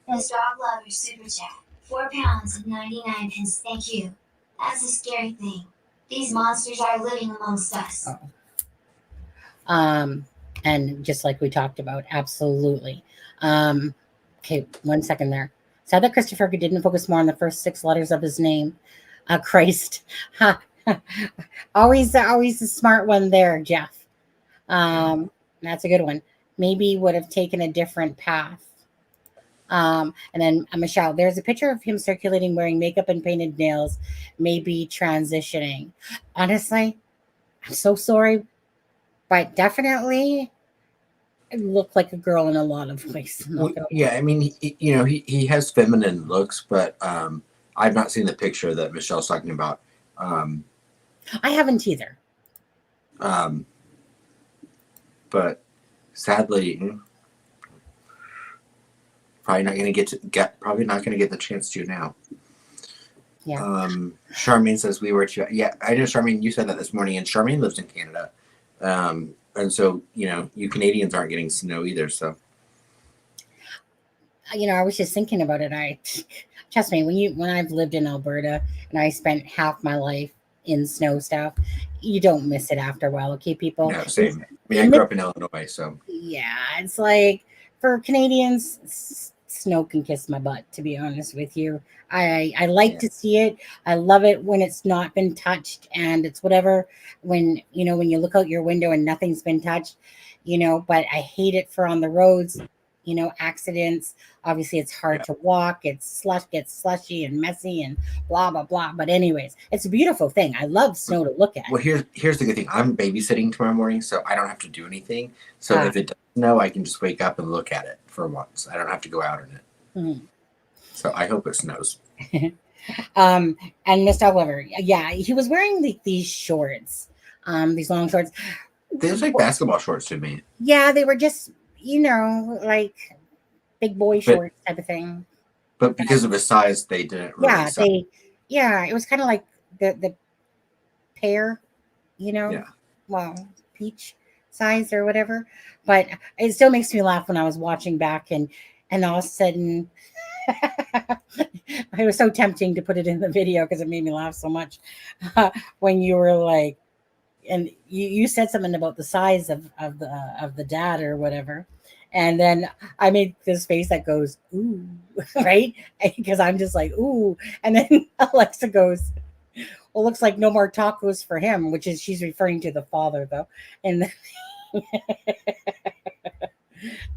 Miss Dog Lover Super Chat. £4.99. Thank you. That's a scary thing. These monsters are living amongst us. And just like we talked about, absolutely. Okay, 1 second there. Sad that Christopher didn't focus more on the first 6 letters of his name. Christ. Always a smart one there, Jeff. That's a good one. Maybe would have taken a different path. And then Michelle, there's a picture of him circulating wearing makeup and painted nails, maybe transitioning. Honestly, I'm so sorry, but definitely it looked like a girl in a lot of ways. Yeah, I mean, he has feminine looks, but I've not seen the picture that Michelle's talking about. I haven't either. But sadly, probably not going to get the chance to now. Yeah. Charmaine says we were to. Yeah, I know, Charmaine. You said that this morning, and Charmaine lives in Canada, and so you Canadians aren't getting snow either. So, I was just thinking about it. Trust me, when I've lived in Alberta and I spent half my life in snow stuff, you don't miss it after a while. Okay, people. No, same. I grew up in Illinois, so yeah, it's like for Canadians, snow can kiss my butt. To be honest with you, I like to see it. I love it when it's not been touched and it's whatever. When you look out your window and nothing's been touched, But I hate it for on the roads. Accidents. Obviously, it's hard to walk. Gets slushy and messy and blah blah blah. But anyways, it's a beautiful thing. I love snow to look at. Well, here's the good thing. I'm babysitting tomorrow morning, so I don't have to do anything. So if it does snow, I can just wake up and look at it for once. I don't have to go out in it. Mm-hmm. So I hope it snows. And Mr. Weber, yeah, he was wearing these shorts, these long shorts. They look like basketball shorts to me. Yeah, they were just like big boy shorts type of thing. But because of his size, they didn't really sell. It was kind of like the pear, well, peach. size or whatever. But it still makes me laugh when I was watching back, and all of a sudden, it was so tempting to put it in the video because it made me laugh so much when you were like, and you said something about the size of the dad or whatever, and then I made this face that goes ooh, right, because I'm just like ooh, and then Alexa goes, well, looks like no more tacos for him, which is she's referring to the father though, and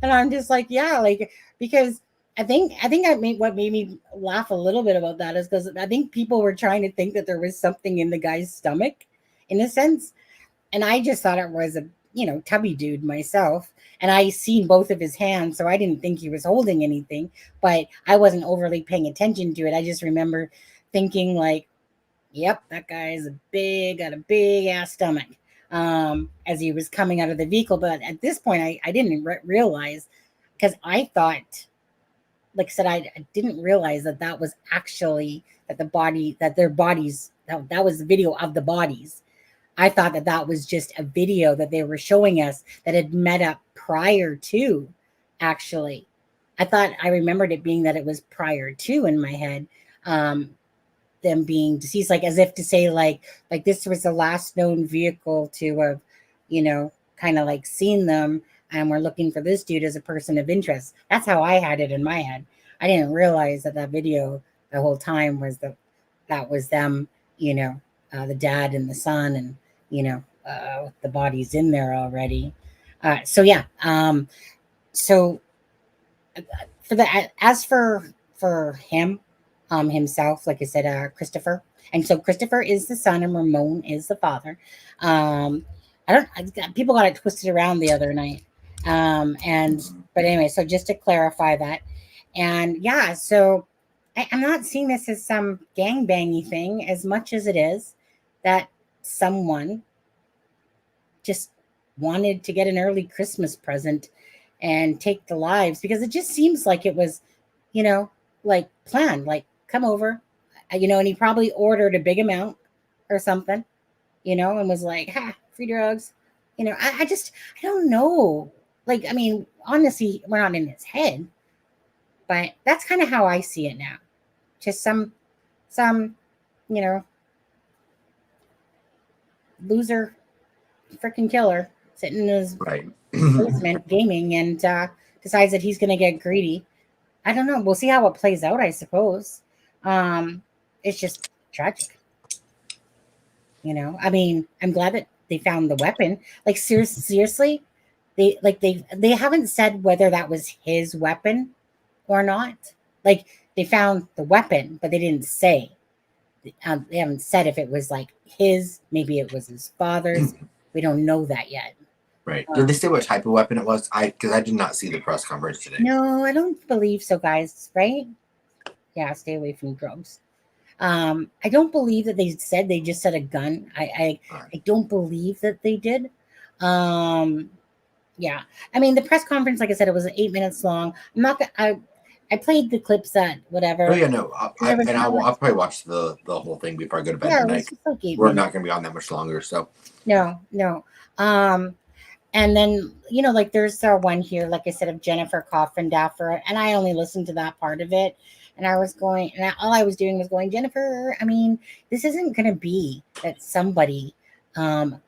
and I'm just like, yeah, like, because I made what made me laugh a little bit about that is because I think people were trying to think that there was something in the guy's stomach, in a sense, and I just thought it was a tubby dude myself, and I seen both of his hands, so I didn't think he was holding anything, but I wasn't overly paying attention to it. I just remember thinking like, yep, that guy's got a big ass stomach, as he was coming out of the vehicle. But at this point, I didn't realize, because I thought, like I said, I didn't realize that was actually that their bodies, that was the video of the bodies. I thought that was just a video that they were showing us that had met up prior to, actually. I remembered it being that it was prior to in my head. Them being deceased, like as if to say like this was the last known vehicle to have, kind of like seen them, and we're looking for this dude as a person of interest. That's how I had it in my head. I didn't realize that video the whole time was that was them, the dad and the son, and the bodies in there already. So yeah, so for the as for him, himself, like I said, Christopher. And so Christopher is the son and Ramon is the father. People got it twisted around the other night. But anyway, so just to clarify that. And yeah, so I'm not seeing this as some gangbangy thing as much as it is that someone just wanted to get an early Christmas present and take the lives, because it just seems like it was, like planned, like come over, and he probably ordered a big amount or something, and was like, ha, free drugs. I don't know. Like, I mean, honestly, we're not in his head, but that's kind of how I see it now. Just some, loser freaking killer sitting in his basement gaming and decides that he's going to get greedy. I don't know. We'll see how it plays out, I suppose. It's just tragic. I mean, I'm glad that they found the weapon. Like, seriously, they haven't said whether that was his weapon or not. Like, they found the weapon, but they didn't say. They haven't said if it was like his, maybe it was his father's. We don't know that yet. Right. Did they say what type of weapon it was? Because I did not see the press conference today. No, I don't believe so, guys. Right? Yeah, stay away from drugs. I don't believe that they said, they just said a gun. I don't believe that they did. Yeah. I mean, the press conference, like I said, it was 8 minutes long. I'm not gonna, I played the clips that whatever. Oh yeah, no. I'll probably watch the whole thing before I go to bed tonight. Like we're not going to be on that much longer, so. No. And then, like there's one here, like I said, of Jennifer Coffin-Daffer, and I only listened to that part of it. And I was going, and all I was doing was going, Jennifer, I mean, this isn't going to be that somebody, that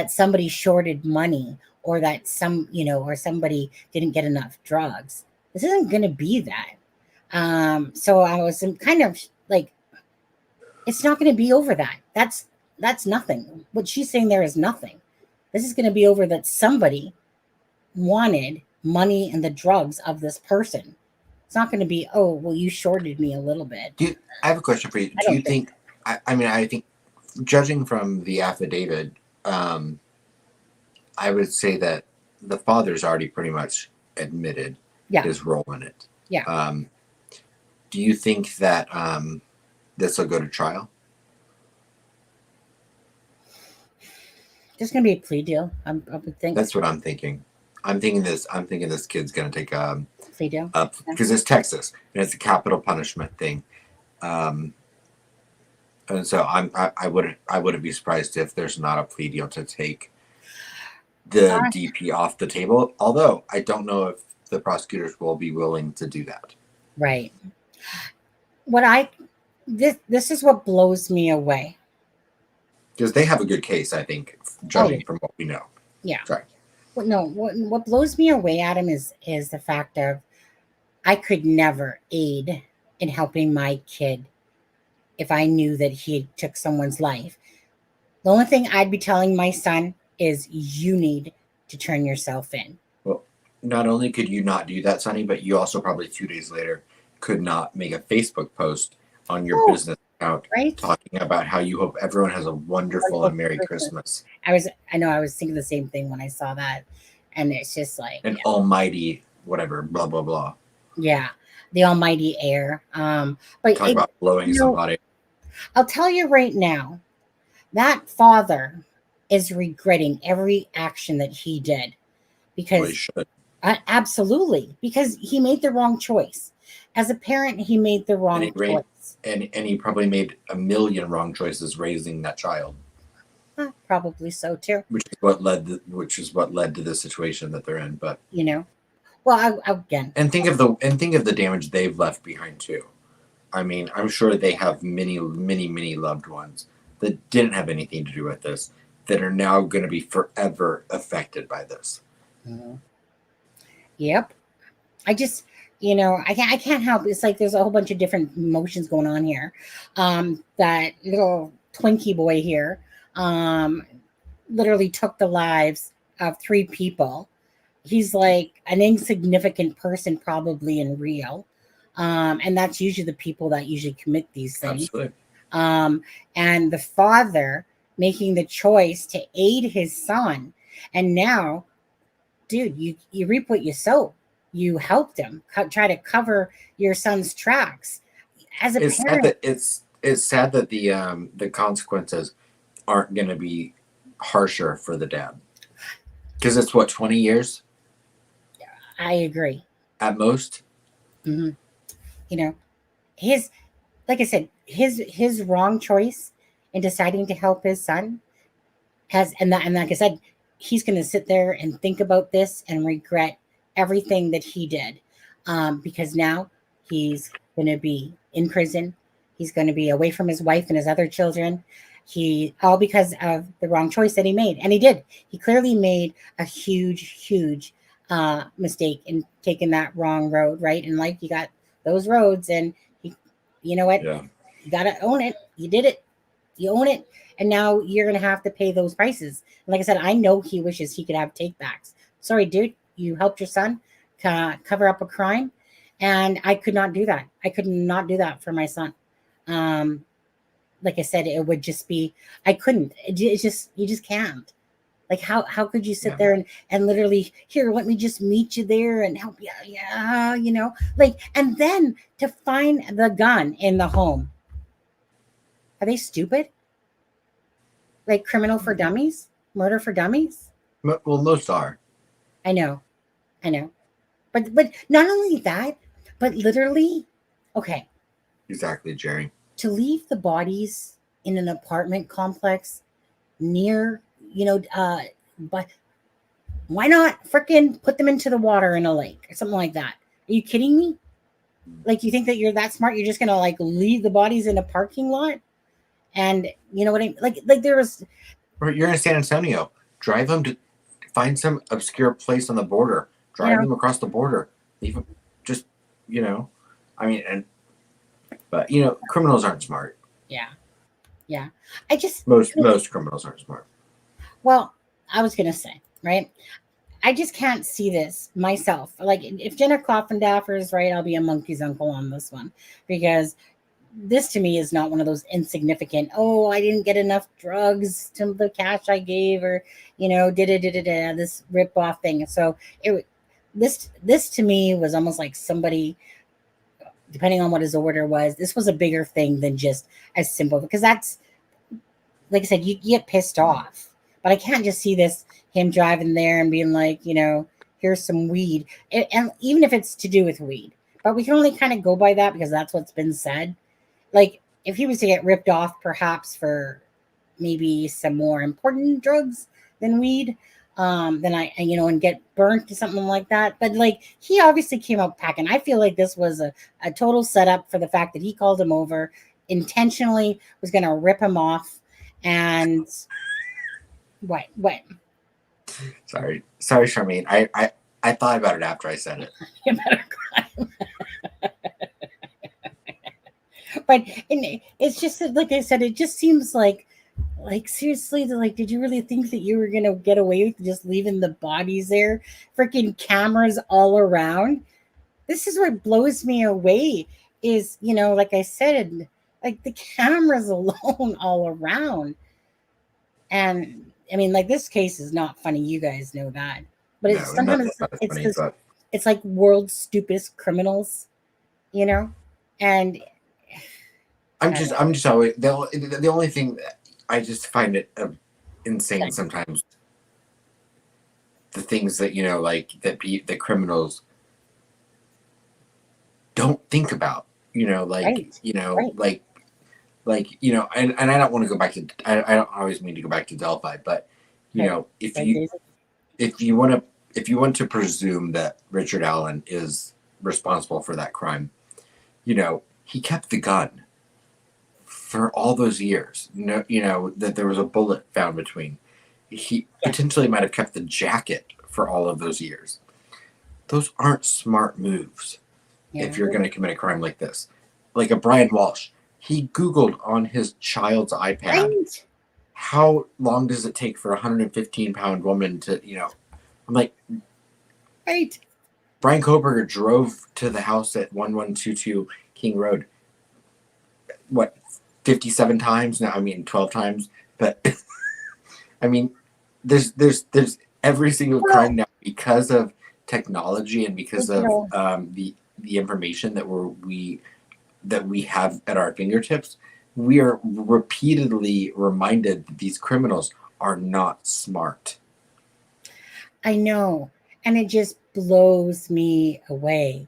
somebody shorted money, or that or somebody didn't get enough drugs. This isn't going to be that. So I was kind of like, it's not going to be over that. That's nothing. What she's saying there is nothing. This is going to be over that somebody wanted money and the drugs of this person. It's not going to be, oh, well, you shorted me a little bit. I have a question for you. Do you think, I think, judging from the affidavit, I would say that the father's already pretty much admitted his role in it. Yeah. Do you think that this will go to trial? There's going to be a plea deal, I would think. That's what I'm thinking. I'm thinking this kid's going to take a plea deal, because it's Texas and it's a capital punishment thing, and so I wouldn't be surprised if there's not a plea deal to take. the DP off the table. Although I don't know if the prosecutors will be willing to do that. Right. This is what blows me away. Because they have a good case, I think, judging from what we know. Yeah. Sorry. What blows me away, Adam, is the fact of I could never aid in helping my kid if I knew that he took someone's life. The only thing I'd be telling my son is you need to turn yourself in. Well, not only could you not do that, Sonny, but you also probably 2 days later could not make a Facebook post on your business account talking about how you hope everyone has a wonderful and Merry Christmas. I know I was thinking the same thing when I saw that. And it's just like an almighty whatever, blah blah blah. Yeah. The almighty air. But talk about blowing somebody. I'll tell you right now, that father is regretting every action that he did because he should. Absolutely, because he made the wrong choice. As a parent, he made the wrong choice. And he probably made a million wrong choices raising that child. Probably so too. Which is what led to the situation that they're in. But well, again, and think of the damage they've left behind too. I mean, I'm sure they have many loved ones that didn't have anything to do with this that are now going to be forever affected by this. Mm-hmm. Yep. I just, I can't help. It's like there's a whole bunch of different emotions going on here. That little Twinkie boy here literally took the lives of 3 people. He's like an insignificant person, probably in real. And that's usually the people that usually commit these things. Absolutely. And the father making the choice to aid his son. And now, dude, you reap what you sow. You helped him try to cover your son's tracks. As a parent, it's sad that the consequences aren't going to be harsher for the dad. Because it's 20 years? I agree. At most? Mm-hmm. Like I said, his wrong choice in deciding to help his son and like I said, he's going to sit there and think about this and regret everything that he did, because now he's going to be in prison. He's going to be away from his wife and his other children. All because of the wrong choice that he made. And he did. He clearly made a huge mistake in taking that wrong road, right? And like, you got those roads, and you know what? Yeah. You got to own it. You did it. You own it. And now you're going to have to pay those prices. And like I said, I know he wishes he could have takebacks. Sorry, dude, you helped your son cover up a crime. And I could not do that. I could not do that for my son. Like I said, it would just be, I couldn't. You just can't. Like, how could you sit there and literally, here, let me just meet you there and help you? Yeah, like, and then to find the gun in the home. Are they stupid? Like Criminal for Dummies? Murder for Dummies? Well, most are. I know. But not only that, but literally, okay. Exactly, Jerry. To leave the bodies in an apartment complex near, but why not freaking put them into the water in a lake or something like that? Are you kidding me? Like, you think that you're that smart? You're just going to like leave the bodies in a parking lot? And you know what I mean? Like there was. Or you're in San Antonio. Drive them to find some obscure place on the border. Drive them across the border. Leave them. Just I mean, but criminals aren't smart. Yeah. I just most criminals aren't smart. Well, I was gonna say, right? I just can't see this myself. Like, if Jenna Kloffendaffer is right, I'll be a monkey's uncle on this one, because this to me is not one of those insignificant, oh, I didn't get enough drugs to the cash I gave, or this rip off thing. So this to me was almost like somebody, depending on what his order was, this was a bigger thing than just as simple, because that's, like I said, you get pissed off. But I can't just see him driving there and being like, here's some weed. And even if it's to do with weed, but we can only kind of go by that because that's what's been said. Like, if he was to get ripped off perhaps for maybe some more important drugs than weed, than and get burnt to something like that. But like he obviously came out packing. I feel like this was a total setup for the fact that he called him over intentionally, was going to rip him off. And what? Sorry, Charmaine. I thought about it after I said it. You better cry. But it's just like I said, it just seems like seriously, like, did you really think that you were gonna get away with just leaving the bodies there? Freaking cameras all around. This is what blows me away. Is like I said, like the cameras alone all around. And I mean, like this case is not funny. You guys know that, but No, it's sometimes not it's funny, this, but it's like world's stupidest criminals, and I'm just always the only thing that I just find it insane sometimes. The things that like that criminals don't think about, Right. and I don't want to go back to I don't always mean to go back to Delphi, but if you want to presume that Richard Allen is responsible for that crime, he kept the gun for all those years. That there was a bullet found between. He potentially might have kept the jacket for all of those years. Those aren't smart moves if you're going to commit a crime like this. Like a Brian Walsh, he Googled on his child's iPad, how long does it take for a 115-pound woman to, I'm like, right. Brian Koberger drove to the house at 1122 King Road, 57 times? No, I mean 12 times. But I mean, there's every single crime now because of technology and because of the information that we have at our fingertips. We are repeatedly reminded that these criminals are not smart. I know, and it just blows me away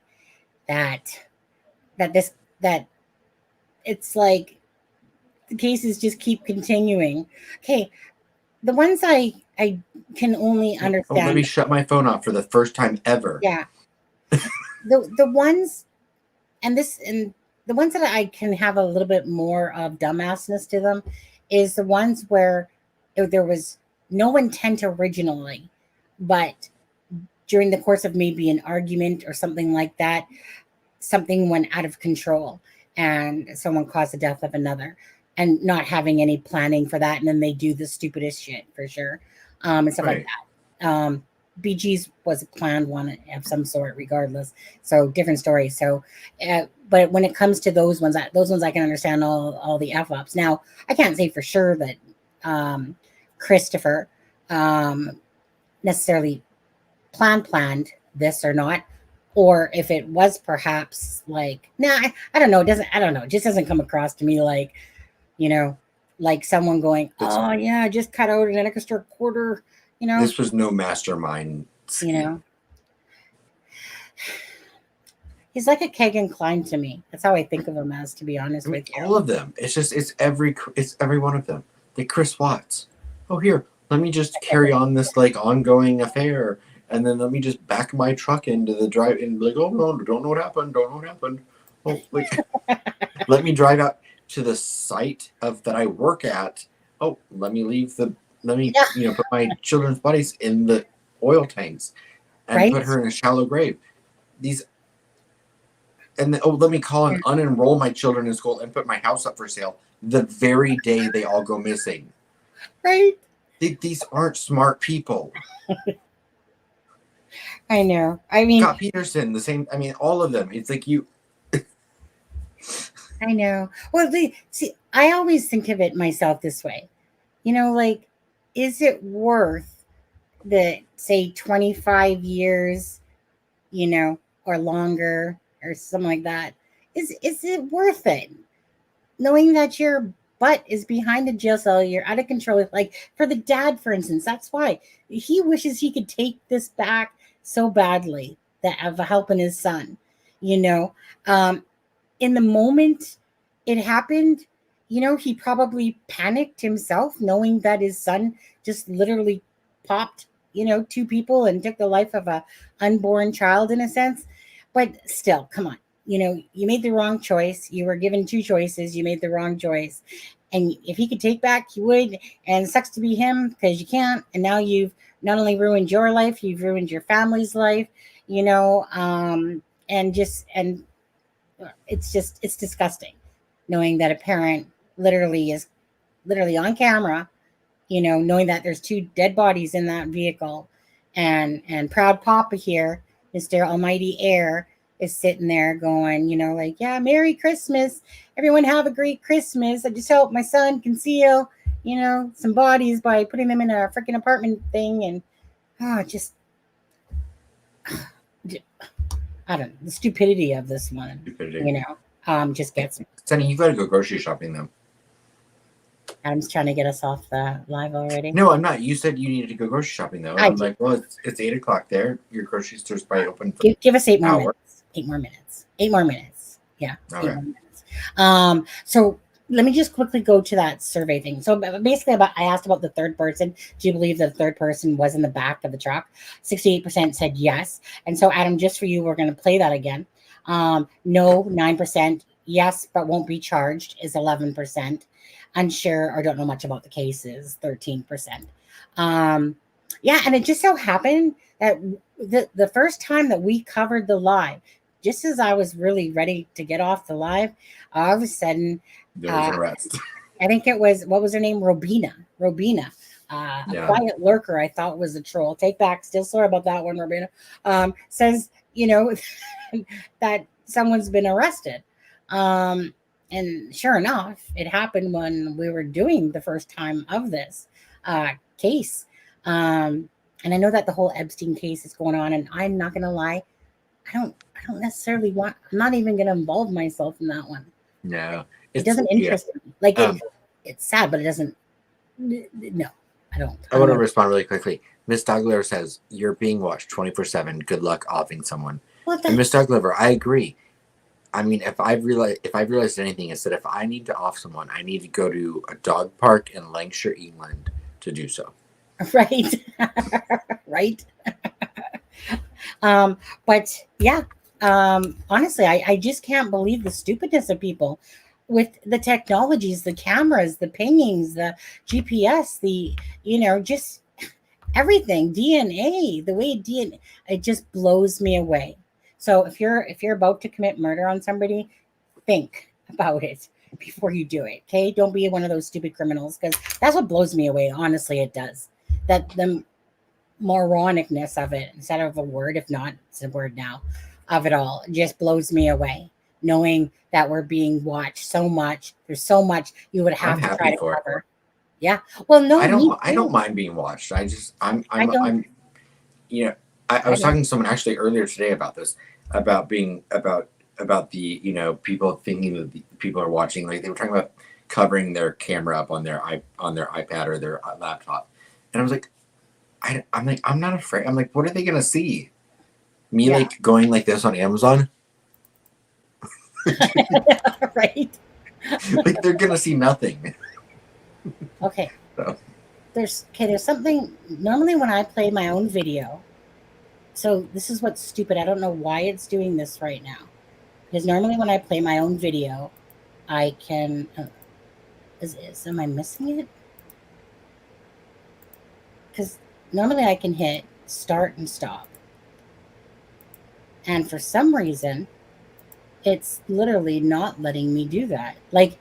that it's like the cases just keep continuing. Okay, the ones I can only understand. Oh, let me shut my phone off for the first time ever. Yeah, the ones and the ones that I can have a little bit more of dumbassness to them is the ones where there was no intent originally, but during the course of maybe an argument or something like that, something went out of control and someone caused the death of another, and not having any planning for that, and then they do the stupidest shit for sure, and stuff like that. BG's was a planned one of some sort, regardless. So different story. So, but when it comes to those ones I can understand all the f ups. Now I can't say for sure that Christopher necessarily planned this or not, or if it was perhaps like, I don't know. I don't know. It just doesn't come across to me like, like someone going, oh yeah, I just cut out an extra quarter. This was no mastermind scheme. He's like a Kegan Kline to me. That's how I think of him as, to be honest with you. All of them. It's every one of them. Like Chris Watts. Oh, here, let me just carry on this like ongoing affair, and then let me just back my truck into the drive and be like, oh no, don't know what happened. Oh, like, let me drive out to the site that I work at. Oh, let me put my children's bodies in the oil tanks and put her in a shallow grave. Let me call and unenroll my children in school and put my house up for sale the very day they all go missing. Right? These aren't smart people. I know. I mean, Scott Peterson, the same. I mean, all of them. It's like you. I know. Well, I always think of it myself this way. Like, is it worth the, say, 25 years, or longer or something like that? Is it worth it? Knowing that your butt is behind the jail cell, you're out of control. Like for the dad, for instance, that's why he wishes he could take this back so badly, that of helping his son, in the moment it happened, he probably panicked himself knowing that his son just literally popped, two people and took the life of a unborn child in a sense. But still, come on. You made the wrong choice. You were given two choices. You made the wrong choice. And if he could take back, he would. And it sucks to be him because you can't. And now you've not only ruined your life, you've ruined your family's life, and it's disgusting knowing that a parent is literally on camera, knowing that there's two dead bodies in that vehicle, and proud papa here, Mr. Almighty Air, is sitting there going, like, yeah, Merry Christmas. Everyone have a great Christmas. I just hope my son can seal, some bodies by putting them in a freaking apartment thing. And I don't know, the stupidity of this one, just gets me. Sonny, you got to go grocery shopping though. Adam's trying to get us off the live already. No, I'm not. You said you needed to go grocery shopping though. I'm like, well, it's 8:00 there. Your grocery store's probably open. Give us 8 more minutes. 8 more minutes. 8 more minutes. Yeah. Okay. 8 more minutes. So let me just quickly go to that survey thing. So basically, I asked about the third person. Do you believe the third person was in the back of the truck? 68% said yes. And so, Adam, just for you, we're going to play that again. No, 9%. Yes, but won't be charged is 11%. Unsure or don't know much about the cases, 13%. Yeah, and it just so happened that the first time that we covered the live, just as I was really ready to get off the live, all of a sudden, there was an arrest. I think it was, what was her name? Robina. A quiet lurker I thought was a troll. Take back, still sorry about that one, Robina. Says, that someone's been arrested. And sure enough, it happened when we were doing the first time of this case. And I know that the whole Epstein case is going on, and I'm not going to lie, I don't necessarily I'm not even going to involve myself in that one. No. It doesn't interest me. Like, it's sad, but it doesn't. No, I don't. I want to respond really quickly. Miss Dogler says, you're being watched 24/7. Good luck offing someone. And Miss Dogler, I agree. I mean, if I've realized anything, is that if I need to off someone, I need to go to a dog park in Lancashire, England to do so. Right. Right. But yeah, honestly, I just can't believe the stupidness of people with the technologies, the cameras, the pingings, the GPS, just everything, DNA, the way DNA, it just blows me away. So if you're about to commit murder on somebody, think about it before you do it. Okay. Don't be one of those stupid criminals, because that's what blows me away. Honestly, it does. That the moronicness of it, instead of a word, if not, it's a word now, of it all, just blows me away. Knowing that we're being watched so much, there's so much you would have to try to cover. Yeah. Well, no, I don't mind being watched. I was talking to someone actually earlier today about this, about the people thinking that the people are watching. Like, they were talking about covering their camera up on their iPad or their laptop, and I was like, I'm not afraid. I'm like, what are they gonna see? Me like going like this on Amazon? Right. Like, they're gonna see nothing. Okay. So. There's something normally when I play my own video. So this is what's stupid. I don't know why it's doing this right now. Because normally when I play my own video, I can. Am I missing it? Because normally I can hit start and stop. And for some reason, it's literally not letting me do that. Like,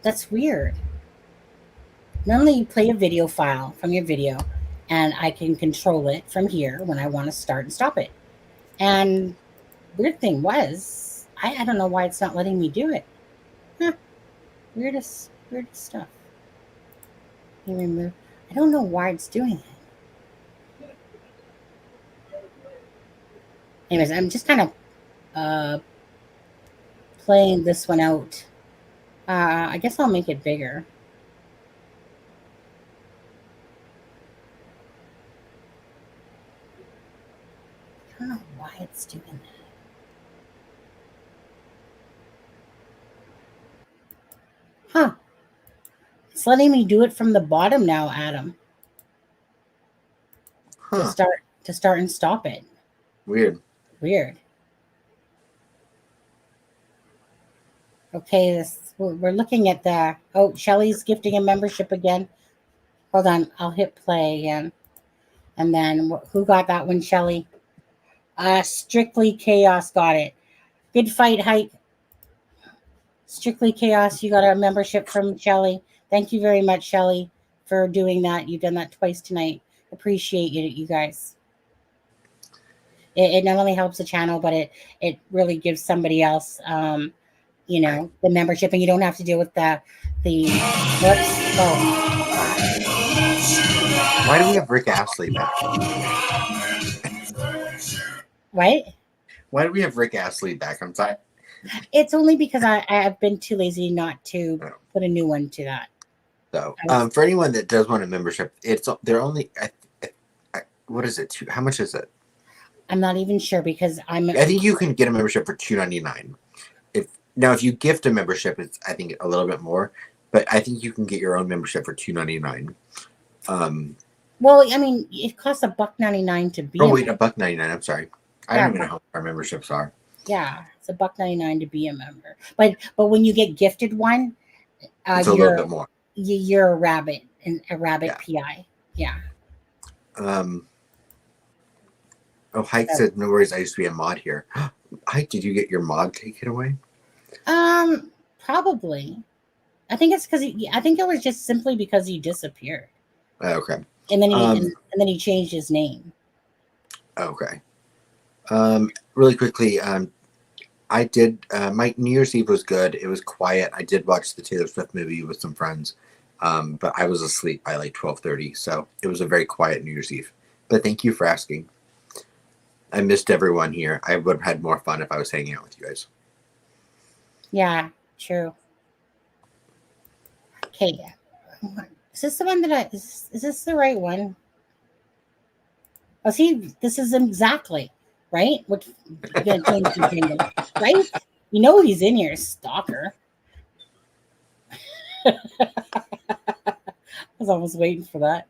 that's weird. Normally you play a video file from your video, and I can control it from here when I want to start and stop it. And weird thing was, I don't know why it's not letting me do it. Huh. Weirdest stuff. I don't know why it's doing it. Anyways, I'm just kind of playing this one out. I guess I'll make it bigger. I don't know why it's doing that. Huh. It's letting me do it from the bottom now, Adam. to start and stop it. Weird. Okay, we're looking at the Shelly's gifting a membership again. Hold on, I'll hit play again. And then who got that one, Shelly? Strictly Chaos got it. Good fight, Hike. Strictly Chaos, you got a membership from Shelly. Thank you very much, Shelly, for doing that. You've done that twice tonight. Appreciate you guys. It not only helps the channel, but it really gives somebody else the membership, and you don't have to deal with the whoops. Why do we have Rick Astley back? What? Why do we have Rick Astley back? I'm sorry. It's only because I've been too lazy not to put a new one to that. So, for anyone that does want a membership, they're only what is it? How much is it? I'm not even sure because I think you can get a membership for $2.99. If you gift a membership, it's I think a little bit more, but I think you can get your own membership for $2.99. Well, I mean, it costs $1.99 to be. Oh wait, $1.99. I'm sorry. I don't even know how our memberships are. Yeah, it's $1.99 to be a member. But when you get gifted one, it's a little bit more. You're a rabbit and a rabbit PI. Yeah. Hike said, "No worries. I used to be a mod here." Hike, did you get your mod taken away? Probably. I think it's because I think it was just simply because he disappeared. Okay. And then he changed his name. Okay. Really quickly, I did my New Year's Eve was good. It was quiet. I did watch the Taylor Swift movie with some friends, but I was asleep by like 12:30, so it was a very quiet New Year's Eve. But thank you for asking. I missed everyone here. I would have had more fun if I was hanging out with you guys. Yeah, true. Okay. Is this the one that is this the right one? Oh, see, this is exactly right. What you're gonna change the jingle, right? You know he's in here, stalker. I was almost waiting for that.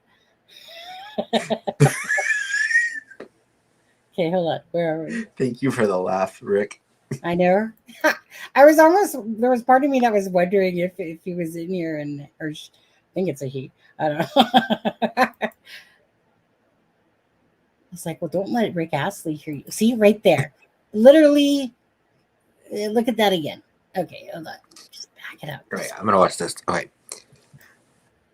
Okay, hold on. Where are we? Thank you for the laugh, Rick. I know. There was part of me that was wondering if he was in here, or I think it's a he. I don't know. It's like, well, don't let Rick Astley hear you. See, right there. Literally, look at that again. Okay, hold on. Just back it up. All right, I'm going to watch this. Okay.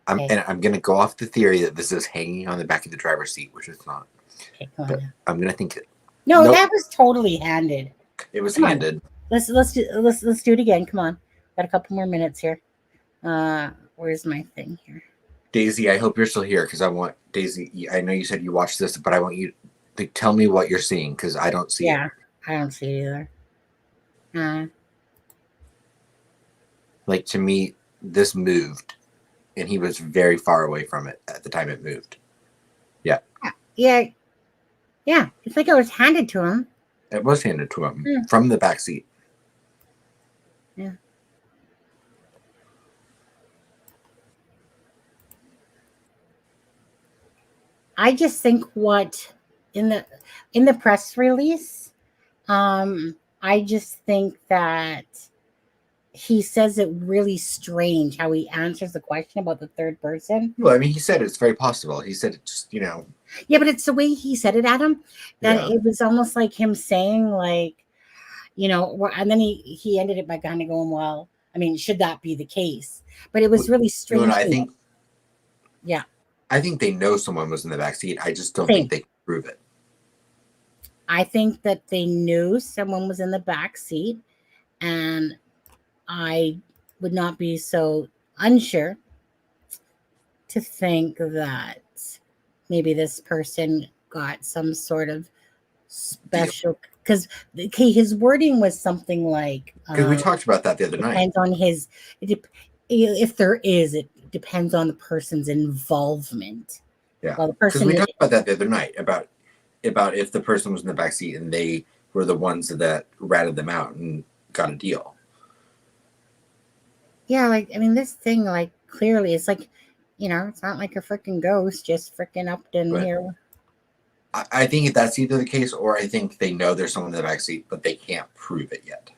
And I'm going to go off the theory that this is hanging on the back of the driver's seat, which it's not. Okay, come but on. I'm going to think it. No, that was totally handed. It was come handed. On. Let's do it again. Come on. Got a couple more minutes here. Where's my thing here? Daisy, I hope you're still here because I want Daisy. I know you said you watched this, but I want you to tell me what you're seeing because I don't see it. Yeah, I don't see it either. Like to me, this moved, and he was very far away from it at the time it moved. Yeah. Yeah. It's like it was handed to him. It was handed to him from the back seat. Yeah. I just think what in the press release, I just think that he says it really strange how he answers the question about the third person. Well, I mean, he said it's very possible. He said it's, Yeah, but it's the way he said it, Adam, that it was almost like him saying like, and then he ended it by kind of going, well, I mean, should that be the case? But it was really strange. I think. Yeah. I think they know someone was in the back seat. I just don't think they can prove it. I think that they knew someone was in the back seat, and I would not be so unsure to think that maybe this person got some sort of special, because his wording was something like, because we talked about that the other night. Depends on if there is, it depends on the person's involvement. Yeah, well, the because person we talked about that the other night about if the person was in the back seat and they were the ones that ratted them out and got a deal. Yeah, like I mean, this thing, like clearly, it's like, it's not like a freaking ghost just freaking up in here. I think that's either the case, or I think they know there's someone in the backseat, but they can't prove it yet.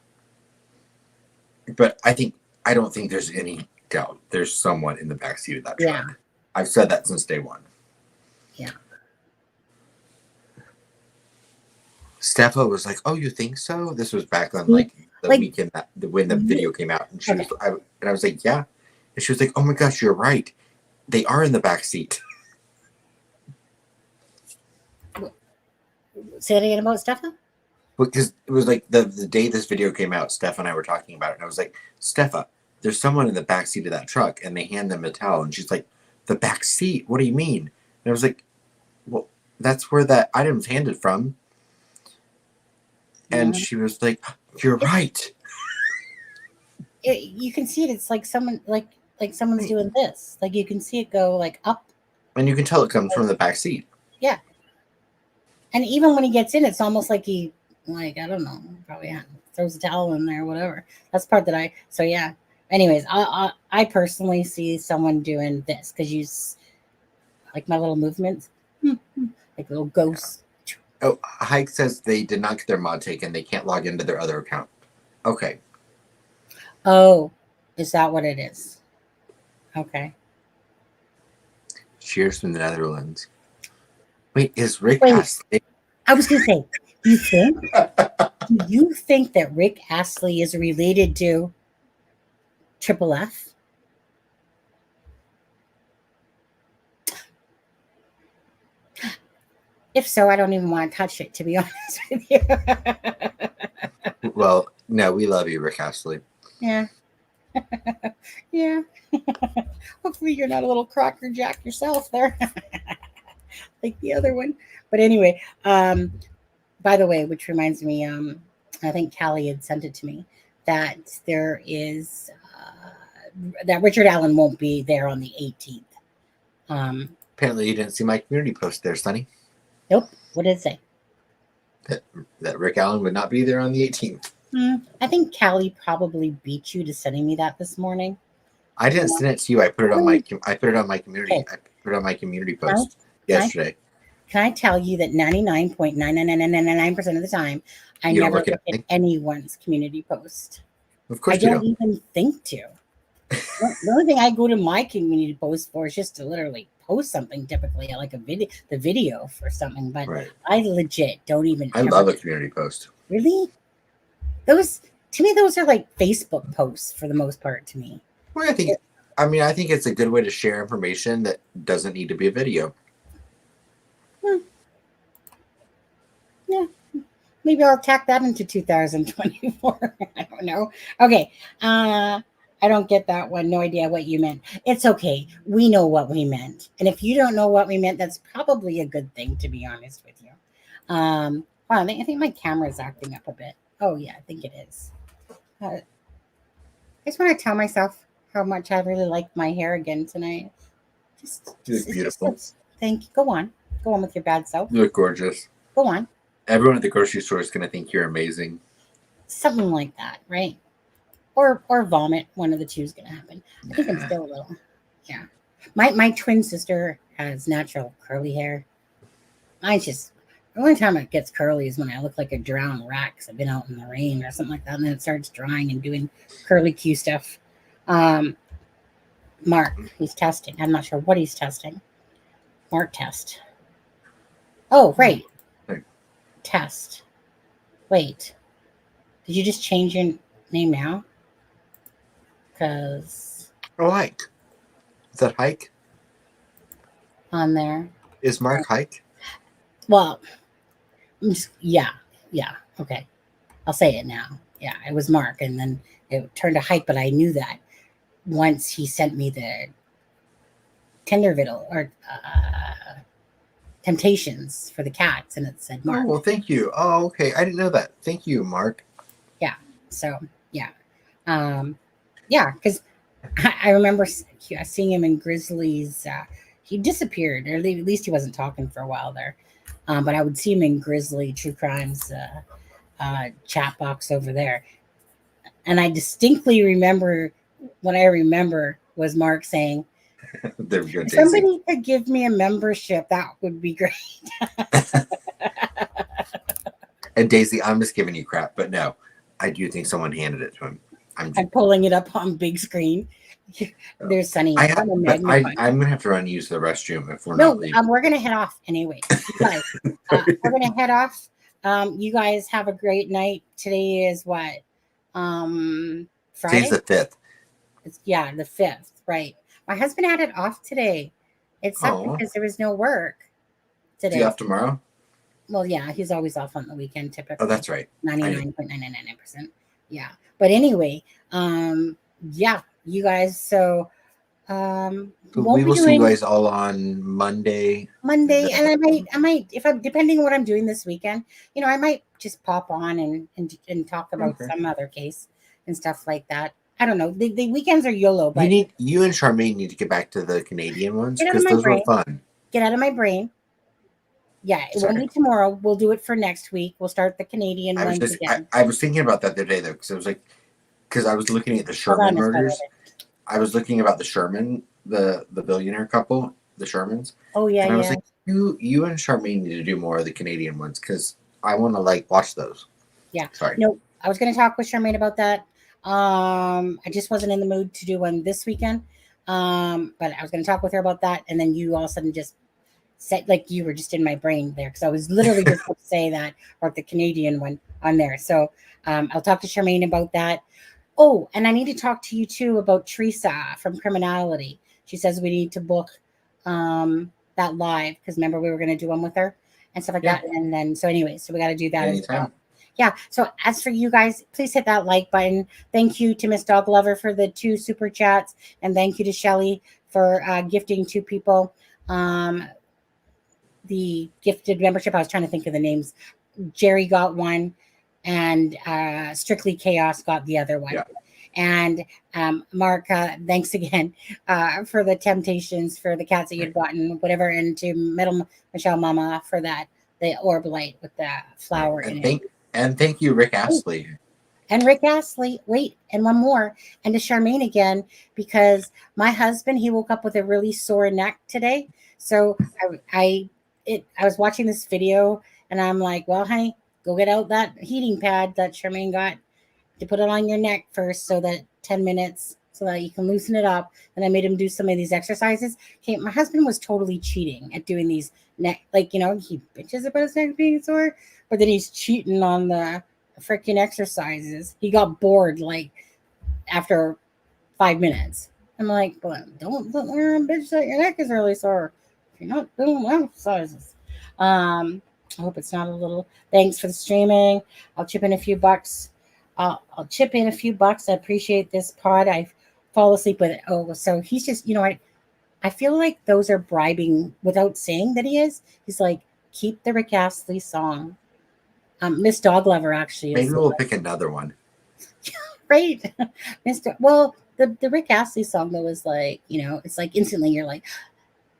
But I don't think there's any doubt there's someone in the backseat of that truck. Yeah. I've said that since day one. Yeah. Steffa was like, "Oh, you think so?" This was back on like the weekend when the video came out, and I was like, "Yeah," and she was like, "Oh my gosh, you're right. They are in the backseat." Say it again about Steffa? Because it was like the day this video came out, Steph and I were talking about it, and I was like, "Steffa, there's someone in the backseat of that truck," and they hand them a towel, and she's like, "The back seat? What do you mean?" And I was like, "Well, that's where that item's handed from." And she was like, "You're right." You can see it. It's like someone like someone's doing this. Like you can see it go like up. And you can tell it comes from the back seat. Yeah. And even when he gets in, it's almost like he, like, I don't know, probably throws a towel in there or whatever. That's the part that so yeah. Anyways, I personally see someone doing this because you like my little movements, like little ghosts. Oh, Hike says they did not get their mod taken. They can't log into their other account. Okay. Oh, is that what it is? Okay. Cheers from the Netherlands. Wait, is Rick Astley? I was going to say, do you think that Rick Astley is related to Triple F? If so, I don't even want to touch it, to be honest with you. Well, no, we love you, Rick Astley. Yeah. Yeah. Hopefully you're not a little Crocker Jack yourself there. Like the other one. But anyway, by the way, which reminds me, I think Callie had sent it to me, that there is, that Richard Allen won't be there on the 18th. Apparently you didn't see my community post there, Sonny. Nope. What did it say? That Rick Allen would not be there on the 18th. I think Callie probably beat you to sending me that this morning. I didn't send it to you. I put it on my community. Okay. I put it on my community post yesterday. Can I tell you that 99.99999% of the time, I never look at anyone's community post. Of course, I don't even think to. The only thing I go to my community post for is just to literally post something, typically like the video for something. But I legit don't even. I love a community post. Really? Those to me, those are like Facebook posts for the most part. To me, well, I think it's a good way to share information that doesn't need to be a video. Yeah, maybe I'll tack that into 2024. I don't know. Okay, I don't get that one. No idea what you meant. It's okay. We know what we meant, and if you don't know what we meant, that's probably a good thing, to be honest with you. Wow, I think my camera's acting up a bit. Oh yeah, I think it is. I just want to tell myself how much I really like my hair again tonight. You look beautiful. Thank you. Go on with your bad self. You look gorgeous. Go on. Everyone at the grocery store is going to think you're amazing. Something like that, right? Or vomit. One of the two is going to happen. I think I'm still a little. Yeah. My twin sister has natural curly hair. The only time it gets curly is when I look like a drowned rat because I've been out in the rain or something like that, and then it starts drying and doing curly Q stuff. Mark, he's testing. I'm not sure what he's testing. Mark test. Oh, right. Test. Wait. Did you just change your name now? Because. Oh, Hike. Is that Hike? On there. Is Mark Hike? Well, yeah. Okay. I'll say it now. Yeah, it was Mark, and then it turned to Hike, but I knew that once he sent me the Tendervidal or Temptations for the cats, and it said Mark. Oh, well, thank you. Oh, okay. I didn't know that. Thank you, Mark. Yeah. So, yeah. Because I remember seeing him in Grizzly's. He disappeared, or at least he wasn't talking for a while there. But I would see him in Grizzly True Crimes chat box over there. And I distinctly remember, what I remember was Mark saying, There we go, If Daisy. somebody could give me a membership, that would be great. And Daisy, I'm just giving you crap, but no, I do think someone handed it to him. I'm pulling it up on big screen. There's Sunny. I'm gonna have to run use the restroom if we're not leaving. We're gonna head off anyway. You guys, we're gonna head off. You guys have a great night. Today is what? Friday. Today's the 5th. The 5th. Right. My husband had it off today. It sucked because there was no work today. Is he off tomorrow? Well, yeah, he's always off on the weekend typically. Oh, that's right. 99.999%. Yeah. But anyway, yeah, you guys. So, we will see you guys all on Monday. And I might, if I'm depending on what I'm doing this weekend, I might just pop on and talk about some other case and stuff like that. I don't know. The weekends are YOLO, but you and Charmaine need to get back to the Canadian ones because those were fun. Get out of my brain. Yeah, it won't be tomorrow. We'll do it for next week. We'll start the Canadian ones again. I was thinking about that the other day though, because I was looking at the Sherman murders. I was looking about the Sherman, the billionaire couple, the Shermans. Oh yeah, and I was like, you and Charmaine need to do more of the Canadian ones because I want to watch those. Yeah. Sorry. No, I was going to talk with Charmaine about that. I just wasn't in the mood to do one this weekend. But I was going to talk with her about that, and then you all of a sudden just said you were just in my brain there because I was literally just going to say that or the Canadian one on there. So I'll talk to Charmaine about that. Oh, and I need to talk to you too about Teresa from Criminality. She says we need to book that live because remember we were going to do one with her and stuff like that. And then so we got to do that as well. Yeah. So as for you guys, please hit that like button. Thank you to Miss Dog Lover for the 2 super chats, and thank you to Shelly for gifting 2 people the gifted membership. I was trying to think of the names. Jerry got one, and Strictly Chaos got the other one. Yeah. And Mark, thanks again for the Temptations, for the cats that you'd gotten, whatever, and to Metal Michelle Mama for the orb light with the flower in it. And thank you, Rick Astley. And Rick Astley, wait, and one more, and to Charmaine again, because my husband, he woke up with a really sore neck today. So I was watching this video, and I'm like, well, honey, go get out that heating pad that Charmaine got to put it on your neck first, so that 10 minutes, so that you can loosen it up. And I made him do some of these exercises. Okay, my husband was totally cheating at doing these neck, he bitches about his neck being sore, but then he's cheating on the freaking exercises. He got bored after 5 minutes. I'm like, but don't bitch that your neck is really sore if you're not doing exercises. I hope it's not a little. Thanks for the streaming. I'll chip in a few bucks. I'll chip in a few bucks. I appreciate this pod. I fall asleep with it. Oh, so he's just, I feel like those are bribing without saying that he is. He's like, keep the Rick Astley song. Miss Dog Lover actually. Maybe we'll pick another one. Right. Well, the Rick Astley song though is it's like instantly you're like,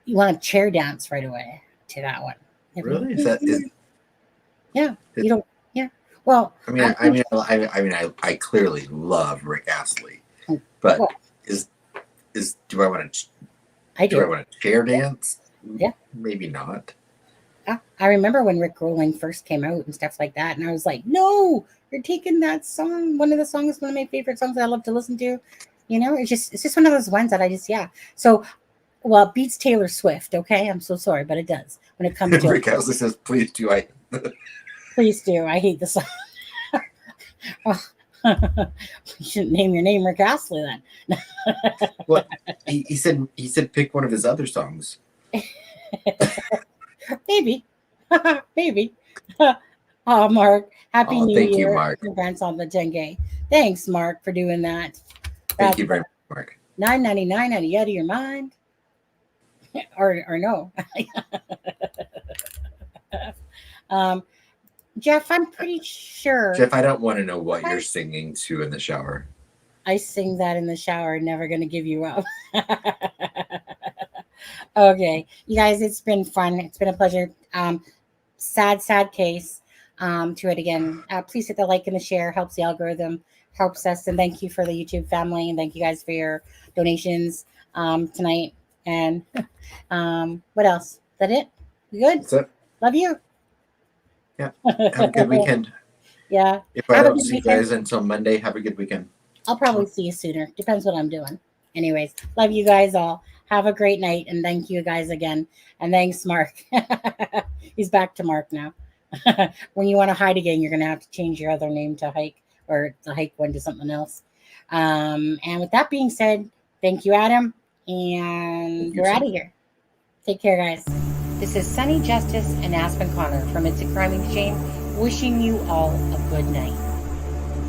you want to chair dance right away to that one. Really? Yeah. You don't. Yeah. Well, I clearly love Rick Astley, but do I want to? Do I want to chair dance? Yeah. Maybe not. I remember when Rick Rolling first came out and stuff like that, and I was like, no, you're taking that song. One of my favorite songs that I love to listen to. It's just one of those ones that I just, yeah. So, well, it beats Taylor Swift. Okay. I'm so sorry, but it does when it comes to Rick Astley says, please do. Please do. I hate the song. You shouldn't name your name Rick Astley then. What he said pick one of his other songs. Maybe. Oh, Mark, happy New Year. Thank you, Mark. Congrats on the 10K. Thanks, Mark, for doing that. Thank you very much, Mark. $9.99 out of your mind. or no. Jeff, I'm pretty sure. Jeff, I don't want to know what you're singing to in the shower. I sing that in the shower, never going to give you up. Okay, you guys, it's been fun. It's been a pleasure. Sad case to it again. Please hit the like and the share. Helps the algorithm, helps us. And thank you for the YouTube family. And thank you guys for your donations tonight. And what else? Is that it? You good? That's it. Love you. Yeah. Have a good weekend. Yeah. If I Have a don't good see you weekend. guys until Monday, have a good weekend. I'll probably see you sooner. Depends what I'm doing. Anyways, love you guys all. Have a great night. And thank you guys again. And thanks, Mark. He's back to Mark now. When you want to hide again, you're going to have to change your other name to Hike, or the Hike one to something else. And with that being said, thank you, Adam. And we're out of here. Take care, guys. This is Sunny Justice and Aspen Connor from It's a Crime and Shame, wishing you all a good night.